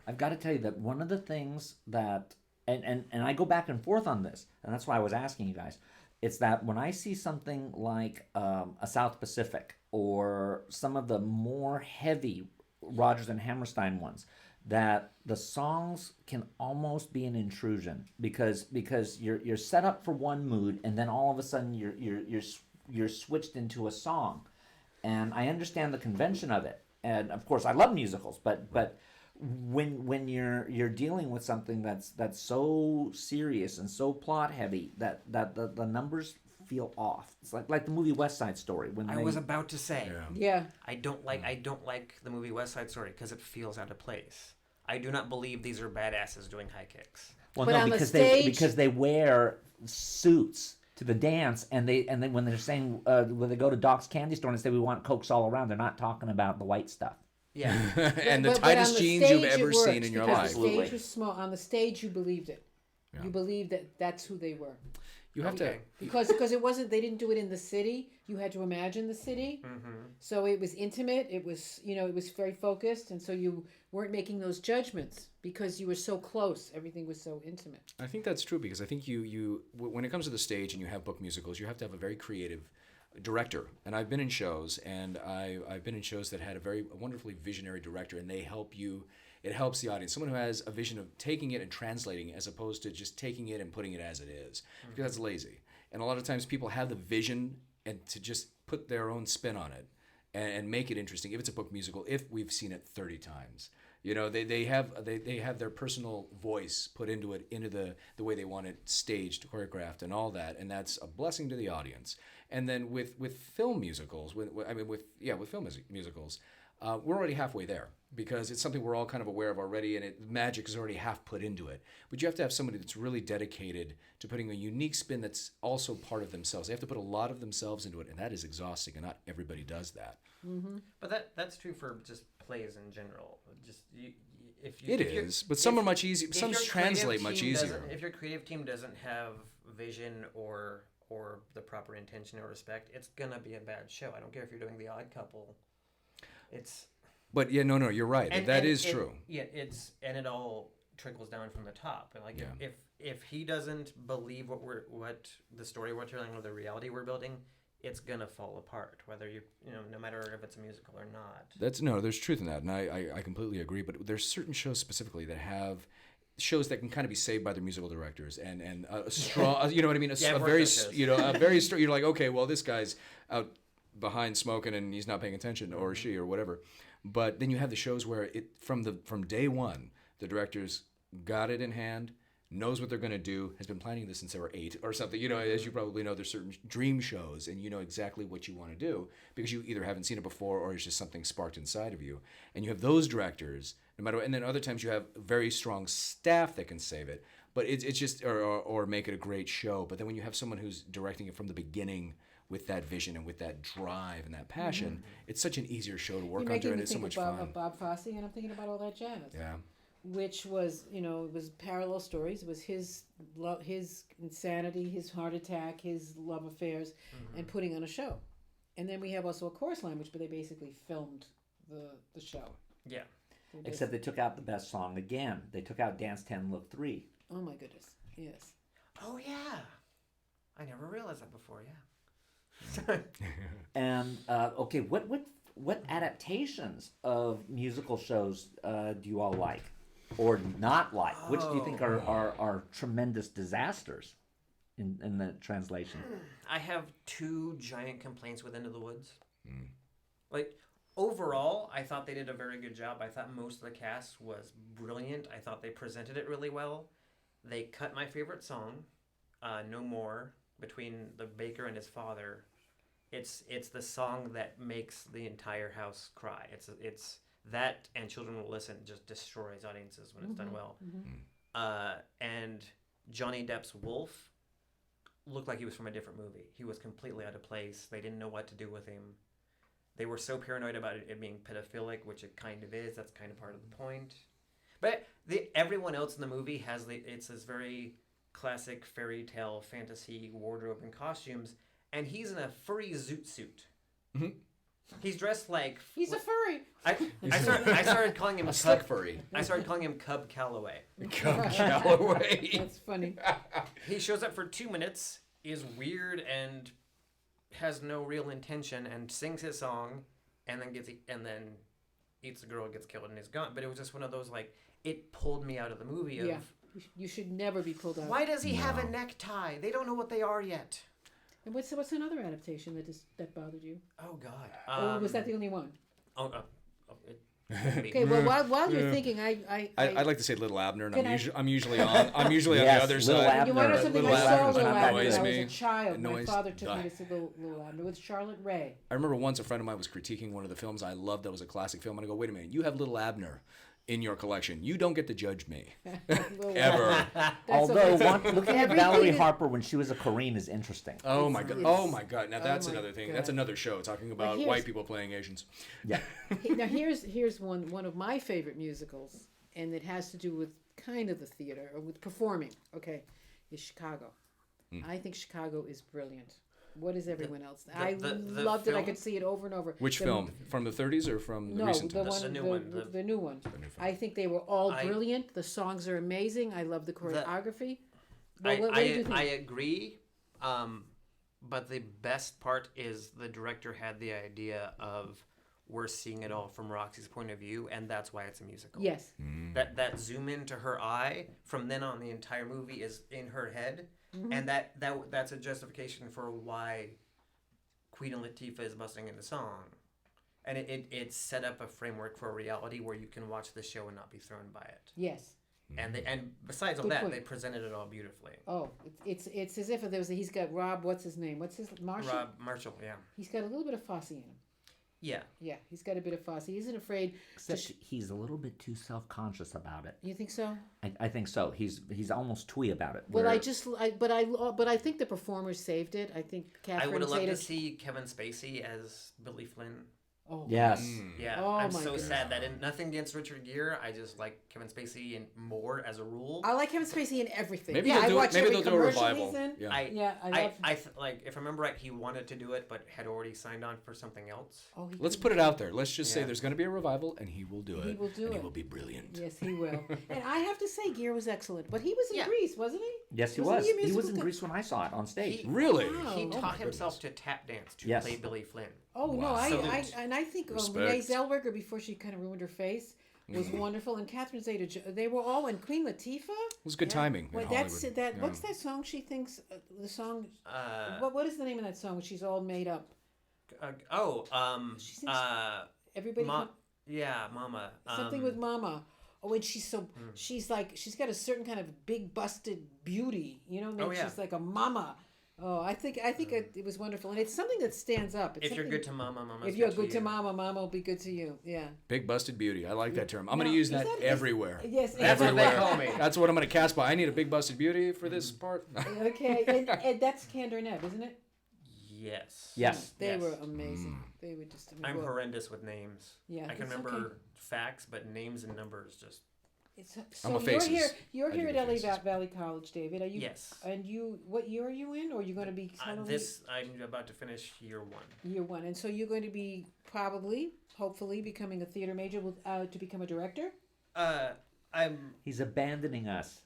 I've got to tell you that one of the things that, and I go back and forth on this, and that's why I was asking you guys, it's that when I see something like a South Pacific or some of the more heavy Rodgers and Hammerstein ones, that the songs can almost be an intrusion because you're set up for one mood and then all of a sudden you're switched into a song, and I understand the convention of it, and of course I love musicals, but when you're dealing with something that's so serious and so plot heavy that the numbers feel off. It's like the movie West Side Story. I was about to say. Yeah. I don't like the movie West Side Story because it feels out of place. I do not believe these are badasses doing high kicks. Well, but no, on because the stage, because they wear suits to the dance, and then when they're saying when they go to Doc's candy store and say we want Cokes all around, they're not talking about the white stuff. Yeah. And the But on tightest the jeans you've stage it ever works, seen in your because life. The Absolutely. stage was small. On the stage, you believed it. Yeah. You believed that that's who they were. You have Okay. Because it wasn't. They didn't do it in the city. You had to imagine the city. So it was intimate. It was it was very focused, and so you weren't making those judgments because you were so close. Everything was so intimate. I think that's true because I think you when it comes to the stage and you have book musicals, you have to have a very creative director. And I've been in shows, and I've been in shows that had a wonderfully visionary director, and they help you. It helps the audience. Someone who has a vision of taking it and translating it as opposed to just taking it and putting it as it is, because that's lazy. And a lot of times people have the vision and to just put their own spin on it and make it interesting. If it's a book musical, if we've seen it 30 times, they have their personal voice put into it, into the way they want it staged, choreographed, and all that, and that's a blessing to the audience. And then with film musicals, with film musicals, we're already halfway there because it's something we're all kind of aware of already, and magic is already half put into it. But you have to have somebody that's really dedicated to putting a unique spin that's also part of themselves. They have to put a lot of themselves into it, and that is exhausting, and not everybody does that. But that's true for just plays in general. Just But some are much easier. if Some your creative translate much team easier. if your creative team doesn't have vision or the proper intention or respect, it's gonna be a bad show. I don't care if you're doing The Odd Couple. It's But yeah, no, you're right. That is true. Yeah, it all trickles down from the top. And like Yeah. if he doesn't believe what the story we're telling or the reality we're building, it's gonna fall apart. Whether no matter if it's a musical or not. There's truth in that, and I completely agree. But there's certain shows specifically that have shows that can kind of be saved by their musical directors and a strong, you know what I mean? A very you're like, okay, well, this guy's out behind smoking and he's not paying attention, or she, or whatever. But then you have the shows where from day one, the director's got it in hand, knows what they're going to do, has been planning this since they were 8 or something. As you probably know, there's certain dream shows, and you know exactly what you want to do because you either haven't seen it before or it's just something sparked inside of you. And you have those directors, no matter what. And then other times you have very strong staff that can save it, but it's just or make it a great show. But then when you have someone who's directing it from the beginning with that vision and with that drive and that passion, it's such an easier show to work under, and it's so much fun. Of Bob Fosse, and I'm thinking about All That Jazz. Yeah. Which was, it was parallel stories. It was his insanity, his heart attack, his love affairs, and putting on a show. And then we have also a chorus line, but they basically filmed the show. Yeah. Except they took out the best song again. They took out Dance 10, Look 3. Oh my goodness! Yes. Oh yeah, I never realized that before. Yeah. And okay, what adaptations of musical shows do you all like or not like? Which do you think are tremendous disasters in the translation? I have 2 giant complaints with Into the Woods. Like, overall, I thought they did a very good job. I thought most of the cast was brilliant. I thought they presented it really well. They cut my favorite song, No More, between the baker and his father. It's the song that makes the entire house cry. It's that, and Children Will Listen just destroys audiences when it's done well. And Johnny Depp's Wolf looked like he was from a different movie. He was completely out of place. They didn't know what to do with him. They were so paranoid about it being pedophilic, which it kind of is. That's kind of part of the point. But everyone else in the movie it's this very classic fairy tale fantasy wardrobe and costumes, and he's in a furry zoot suit. He's dressed like He's a furry. I started calling him Slick furry. I started calling him Cub Calloway. Cub Calloway. That's funny. He shows up for 2 minutes, is weird and has no real intention, and sings his song, and then eats the girl, gets killed, and is gone. But it was just one of those, like, it pulled me out of the movie. Yeah. You should never be pulled out. Why does he have a necktie? They don't know what they are yet. And what's another adaptation that bothered you? Oh God. Or was that the only one? Okay. Well, while you're thinking, I'd like to say Little Abner, and Can I'm usually on the Yes, other Little side. Abner. you want to know something? Little I saw Abner's Little Abner annoys when I was me. a child. My Annoys- father took me to see Little Abner with Charlotte Rae. I remember once a friend of mine was critiquing one of the films I loved that was a classic film, and I go, wait a minute, you have Little Abner in your collection. You don't get to judge me. Well, Ever. Although okay. looking at Everything Valerie is- Harper when she was a Korean is interesting. Oh my god. It's- Oh my god. Now that's my another thing. God. That's another show talking about here's- white people playing Asians. Yeah. Now here's one of my favorite musicals, and it has to do with kind of the theater or with performing. Okay, is Chicago. I think Chicago is brilliant. What is everyone else? I the loved it. I film? could see it over and over. Which The- film? From the 30s or from the No, recent the times? one, The new the, one, the, the- new one. new film. I think they were all I- brilliant. The songs are amazing. I love the choreography. Well, I, what do you think? I agree, but the best part is the director had the idea of we're seeing it all from Roxy's point of view, and that's why it's a musical. Yes. That zoom into her eye, from then on the entire movie is in her head, and that's a justification for why Queen Latifah is busting into song. And it set up a framework for a reality where you can watch the show and not be thrown by it. Yes. And besides all Good that, point. they presented it all beautifully. Oh, it's as if there was he's got Rob. What's his name? What's his Marshall? Rob Marshall, yeah. He's got a little bit of Fosse in him. Yeah. Yeah, he's got a bit of Fosse. He isn't afraid. Except he's a little bit too self-conscious about it. You think so? I think so. He's almost twee about it. Well, where- but I think the performers saved it. I think I Catherine would have loved to Zeta. see Kevin Spacey as Billy Flynn. Oh, Yes. Yeah, Oh I'm my so goodness. sad that nothing against Richard Gere. I just like Kevin Spacey and more as a rule. I like Kevin Spacey in everything. Maybe yeah, they'll I do it- watch maybe every they'll do a commercial revival. he's in. Yeah. Yeah, I love. like if I remember right, he wanted to do it, but had already signed on for something else. Oh, he Let's could- put it out there. Let's just say Yeah. there's going to be a revival, and he will do it. He will do and it. he will be brilliant. Yes, he will. And I have to say, Gere was excellent. But he was in Yeah. Greece, wasn't he? Yes, he Wasn't was. he a He was musical in guy? Greece when I saw it on stage. He- Really? Wow. He Oh, taught my himself to tap dance to Yes. play Billy Flynn. Oh no, Wow. I think Renee Respect. Zellweger, before she kind of ruined her face, was wonderful, and Catherine Zeta. They were all, and Queen Latifah. It was good timing. in Well, that's Hollywood. that. Yeah. What's that song? She thinks the song. Uh, What is the name of that song? When she's all made up. She sings- Everybody. yeah, Mama. Something with Mama. Oh, and she's so she's got a certain kind of big busted beauty, you know. Oh, yeah. She's like a mama. Oh, I think it was wonderful, and it's something that stands up. It's If you're something- good to Mama, Mama's if you're good good to you. Mama, Mama will be good to you. Yeah. Big busted beauty. I like that term. I'm Now, going to use is that, that- is- everywhere. Yes, That's what they Everywhere. call me. That's what I'm going to cast by. I need a big busted beauty for this part. Okay, and that's Candor Neb, isn't it? Yes. Yes. They Yes. were amazing. They were just. I'm well, horrendous with names. Yeah, I can it's remember okay. facts, but names and numbers just. So I'm a you're faces. here. You're I here do at the LA faces. Valley College, David. Are you? Yes. And you, what year are you in? Or are you going to be? I'm about to finish year one. Year one, and so you're going to be probably, hopefully, becoming a theater major to become a director. I'm He's abandoning us.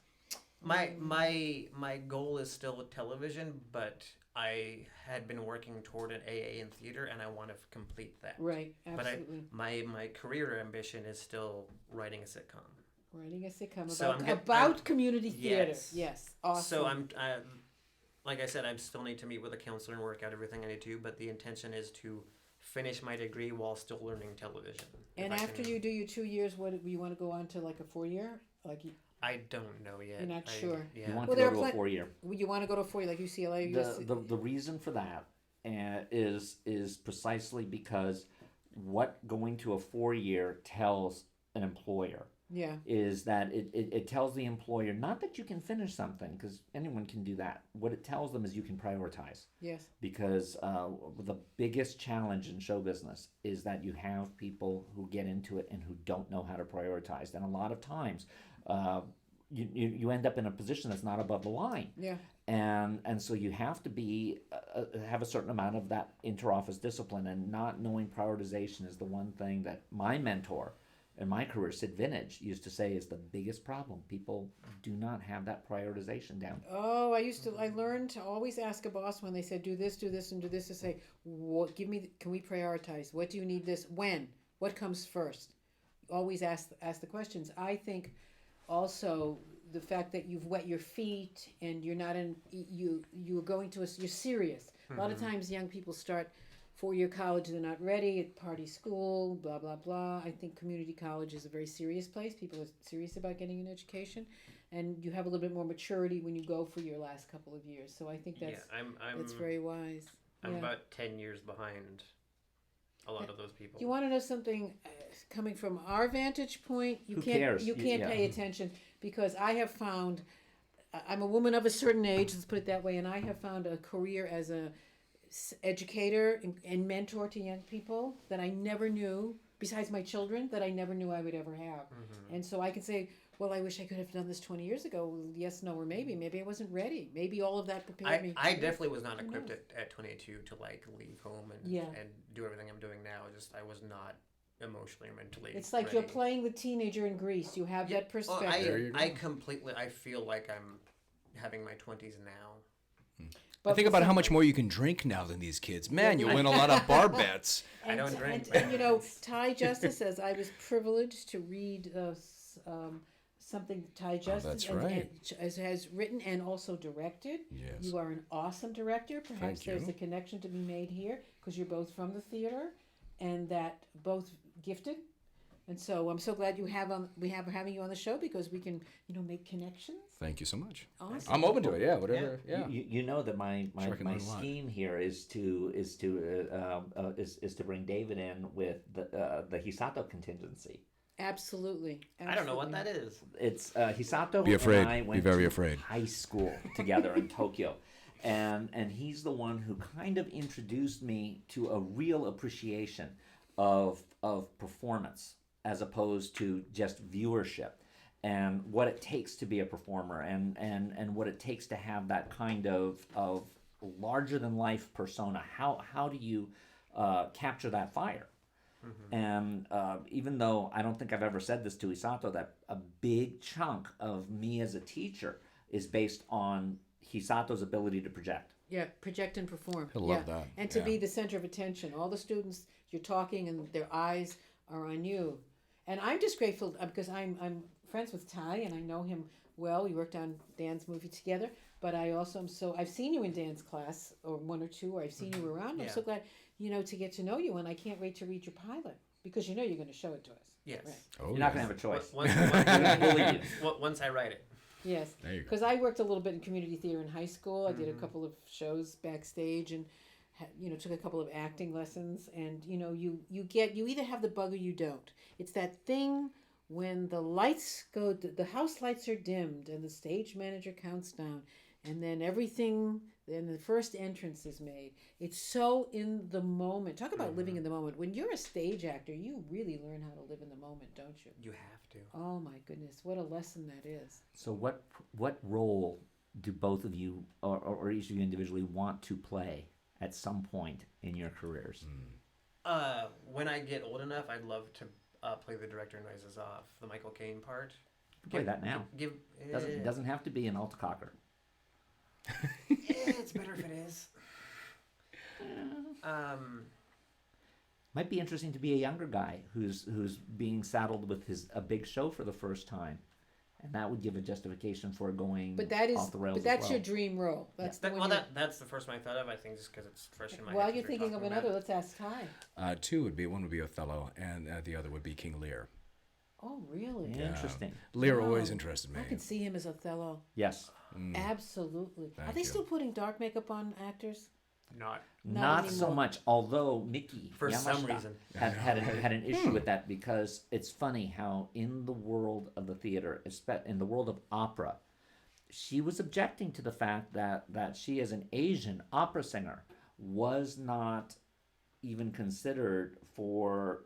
my goal is still television, but I had been working toward an AA in theater, and I want to complete that. Right. Absolutely. But my career ambition is still writing a sitcom. Writing a sitcom So I'm about get- community theater. Yes. Yes. Awesome. So like I said, I still need to meet with a counselor and work out everything I need to. But the intention is to finish my degree while still learning television. And If I after can- you do your 2 years, what you want to go on to like a 4-year? Like I don't know yet. You're not sure. Yeah. You want Well, to there go are to a plen- 4-year. you want to go to a 4-year, like UCLA. The reason for that is precisely because what going to a 4-year tells an employer Yeah. is that it tells the employer not that you can finish something, because anyone can do that. What it tells them is you can prioritize, Yes. because the biggest challenge in show business is that you have people who get into it and who don't know how to prioritize, and a lot of times you end up in a position that's not above the line. Yeah. And so you have to be have a certain amount of that inter-office discipline, and not knowing prioritization is the one thing that my mentor in my career, Sid Vintage, used to say is the biggest problem. People do not have that prioritization down. Oh, I learned to always ask a boss when they said do this, and do this, to say, what, can we prioritize? What do you need this? When? What comes first? Always ask the questions. I think also the fact that you've wet your feet and you're not you're going to you're serious. A lot of times young people start 4-year college, they're not ready at party school, blah, blah, blah. I think community college is a very serious place. People are serious about getting an education. And you have a little bit more maturity when you go for your last couple of years. So I think that's I'm very wise. I'm Yeah. about 10 years behind. a lot of those people. You want to know something coming from our vantage point? Who cares? You can't pay attention because I have found I'm a woman of a certain age. Let's put it that way, and I have found a career as a educator and mentor to young people that I never knew. Besides my children, that I never knew I would ever have. And so I can say, well, I wish I could have done this 20 years ago. Well, yes, no, or maybe. Maybe I wasn't ready. Maybe all of that prepared me. I definitely was not equipped at 22 to like leave home and Yeah. and do everything I'm doing now. Just I was not emotionally or mentally. It's like ready. you're playing the teenager in Greece. You have that perspective. I completely. I feel like I'm having my 20s now. I think about how much more you can drink now than these kids. Man, you win a lot of bar bets. I don't drink. And you know, Ty Justice says I was privileged to read something Ty Justice that's right. has written and also directed. Yes. You are an awesome director. Perhaps Thank you. there's a connection to be made here because you're both from the theater, and that both gifted. And so I'm so glad we have having you on the show because we can make connections. Thank you so much. Awesome. I'm open to it. Yeah, whatever. Yeah. You know that my Sure, I can learn a lot. scheme here is to bring David in with the Hisato contingency. Absolutely. I don't know what that is. It's Hisato Be afraid. and I Be went very to afraid. high school together in Tokyo. And he's the one who kind of introduced me to a real appreciation of performance as opposed to just viewership, and what it takes to be a performer, and what it takes to have that kind of larger than life persona. How do you capture that fire? And even though I don't think I've ever said this to Hisato, that a big chunk of me as a teacher is based on Hisato's ability to project. Yeah, project and perform. He'll love that. And to Yeah. be the center of attention. All the students, you're talking and their eyes are on you. And I'm just grateful because I'm friends with Ty and I know him well. We worked on Dan's movie together. But I also am I've seen you in Dan's class or one or two, or I've seen you around. I'm so glad, to get to know you. And I can't wait to read your pilot because you're going to show it to us. Yes. Right. Oh, You're not going to have a choice. Once I write it. Yes, There you go. because I worked a little bit in community theater in high school. I did a couple of shows backstage, and took a couple of acting lessons. And you either have the bug or you don't. It's that thing when the lights go, the house lights are dimmed, and the stage manager counts down, and then the first entrance is made. It's so in the moment. Talk about living in the moment. When you're a stage actor, you really learn how to live in the moment, don't you? You have to. Oh my goodness, what a lesson that is. So what role do both of you or each of you individually want to play at some point in your careers? When I get old enough, I'd love to play the director noises off the Michael Caine part. Play that now. Doesn't have to be an altcocker. It's better if it is. Might be interesting to be a younger guy who's being saddled with a big show for the first time, and that would give a justification for going off the rails. But that's as well. your dream role. That's the one. That's the first one I thought of. I think just because it's fresh in my head. While as you're we're thinking of talking another, about it. let's ask Ty. One would be Othello, and the other would be King Lear. Oh, really? Interesting. Lear Wow. always interested me. I could see him as Othello. Yes. Absolutely. Are Thank they you. still putting dark makeup on actors? Not. Not so anymore. much, although Miki For some Yamashita reason. had an issue with that, because it's funny how in the world of the theater, in the world of opera, she was objecting to the fact that she, as an Asian opera singer, was not even considered for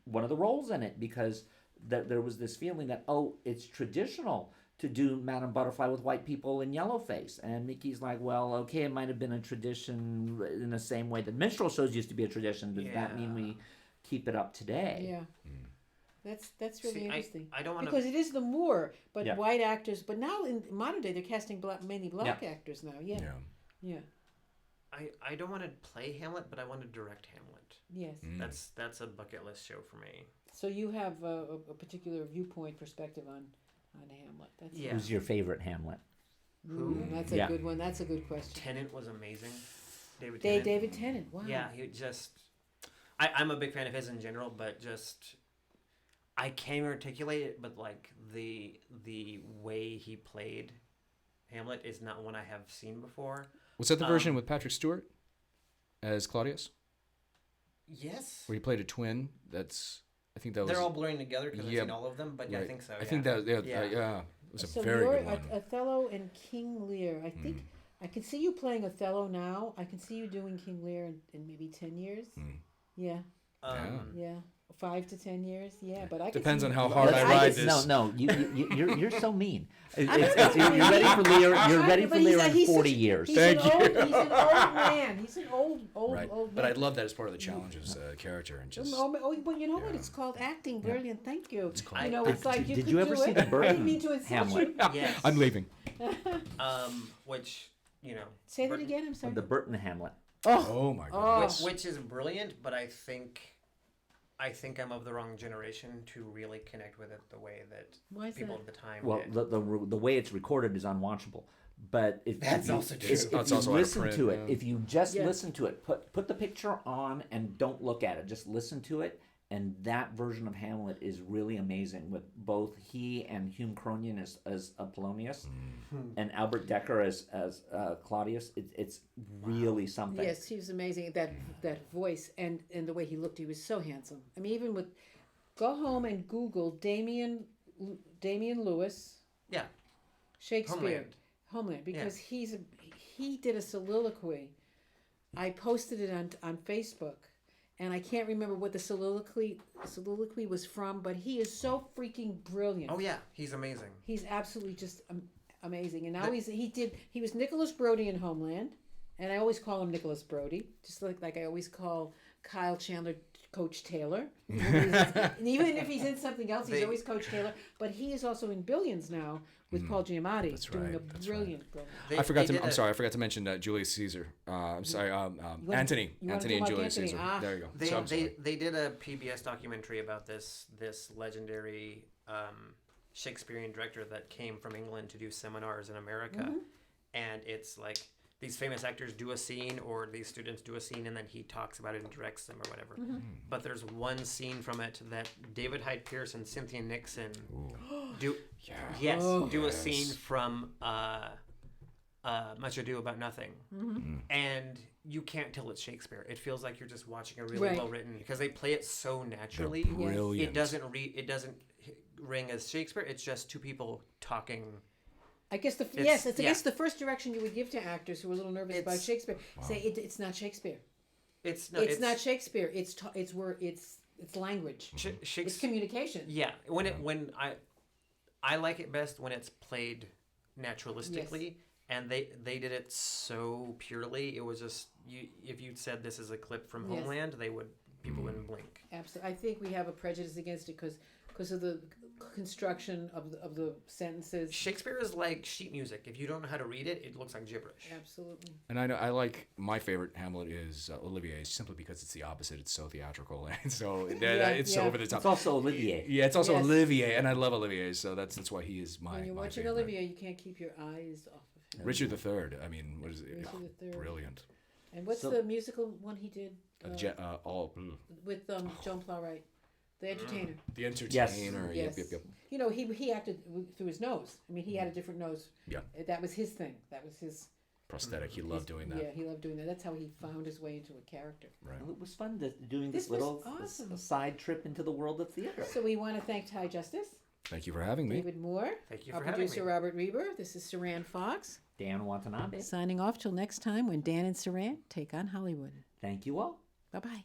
one of the roles in it, because there was this feeling that, it's traditional to do Madame Butterfly with white people in yellowface. And Mickey's like, well, okay, it might have been a tradition in the same way that minstrel shows used to be a tradition. Does that mean we keep it up today? Yeah. That's really See, interesting. I don't want because it is the Moor, but Yeah. white actors. But now in modern day, they're casting mainly black actors now. Yeah. Yeah. Yeah. I don't want to play Hamlet, but I want to direct Hamlet. Yes. That's a bucket list show for me. So you have a particular viewpoint perspective on Hamlet. That's Who's your favorite Hamlet? That's a good one. That's a good question. Tennant was amazing. David Tennant. Wow. Yeah, he just. I'm a big fan of his in general, but just. I can't articulate it, but like the way he played Hamlet is not one I have seen before. Was that the version with Patrick Stewart as Claudius? Yes. where he played a twin. I think that was. They're all blurring together because I've Yeah, seen all of them, but yeah, I right. think so. I think that yeah, it was a very good one. Othello and King Lear. I think I can see you playing Othello now. I can see you doing King Lear in maybe 10 years. Yeah. Yeah. 5 to 10 years. Yeah, but I can Depends see on you- how hard I ride this. No, you're so mean. You're ready for Lear. You're ready for Lear in 40 years. Thank you. He's an old man. He's an old Right, man. but I love that as part of the challenge as a character and just. But you know what? It's called acting. Brilliant. Thank you. It's called it's like you Did could you ever do see it. the I didn't Burton mean to insult Hamlet? you. Yes. I'm leaving. Which, Say that again. I'm sorry. The Burton Hamlet. Oh my goodness. which is brilliant, but I think I'm of the wrong generation to really connect with it the way that Why is people that? at the time Well, did. the way it's recorded is unwatchable. But if That's you, also true. if It's you also out of listen print, to it, yeah. if you just Yeah. listen to it, put the picture on and don't look at it. Just listen to it, and that version of Hamlet is really amazing with both he and Hume Cronyn as Apollonius, and Albert Decker as Claudius. It's really something. Yes, he was amazing. That voice and the way he looked, he was so handsome. I mean, even with go home and Google Damian Lewis Yeah. Shakespeare Homeland because he did a soliloquy. I posted it on Facebook, and I can't remember what the soliloquy was from, but he is so freaking brilliant. Oh yeah, he's amazing. He's absolutely just amazing. And now he was Nicholas Brody in Homeland, and I always call him Nicholas Brody, just like I always call Kyle Chandler Coach Taylor. And even if he's in something else, he's always Coach Taylor. But he is also in Billions now with Paul Giamatti, That's doing right, a that's brilliant. I forgot to mention Julius Caesar. I'm sorry, Antony and Julius Caesar. There you go. They did a PBS documentary about this legendary Shakespearean director that came from England to do seminars in America, and it's like these famous actors do a scene or these students do a scene and then he talks about it and directs them or whatever. But there's one scene from it that David Hyde Pierce and Cynthia Nixon do a scene from Much Ado About Nothing. And you can't tell it's Shakespeare. It feels like you're just watching a really well written because they play it so naturally. They're brilliant. It doesn't ring as Shakespeare. It's just two people talking. I guess it's the first direction you would give to actors who are a little nervous about Shakespeare. Say it's not Shakespeare. It's not Shakespeare. It's language. It's communication. Yeah, I like it best when it's played naturalistically, and they did it so purely. It was just if you'd said this is a clip from Homeland, people wouldn't blink. Absolutely, I think we have a prejudice against it because of the construction of the sentences. Shakespeare is like sheet music. If you don't know how to read it, it looks like gibberish. Absolutely. And I like my favorite Hamlet is Olivier's simply because it's the opposite. It's so theatrical and so it's so over the top. It's also Olivier. Yeah, it's also Olivier, and I love Olivier, so that's why he is my. When you're my watching favorite. Olivier, you can't keep your eyes off of him. Richard III. I mean, what is it? Richard III. Brilliant. And what's the musical one he did with Joan Plowright? The Entertainer. The Entertainer. Yes. Yep. You know, he acted through his nose. I mean, he had a different nose. Yeah. That was his thing. That was his prosthetic. He loved doing that. Yeah, he loved doing that. That's how he found his way into a character. Right. Well, it was fun doing This this was little awesome. side trip into the world of theater. So we want to thank Ty Justice, Thank you for having me. David Moore, Thank you our for having producer me. Robert Reber. This is Saran Fox. Dan Watanabe. Signing off till next time when Dan and Saran take on Hollywood. Thank you all. Bye-bye.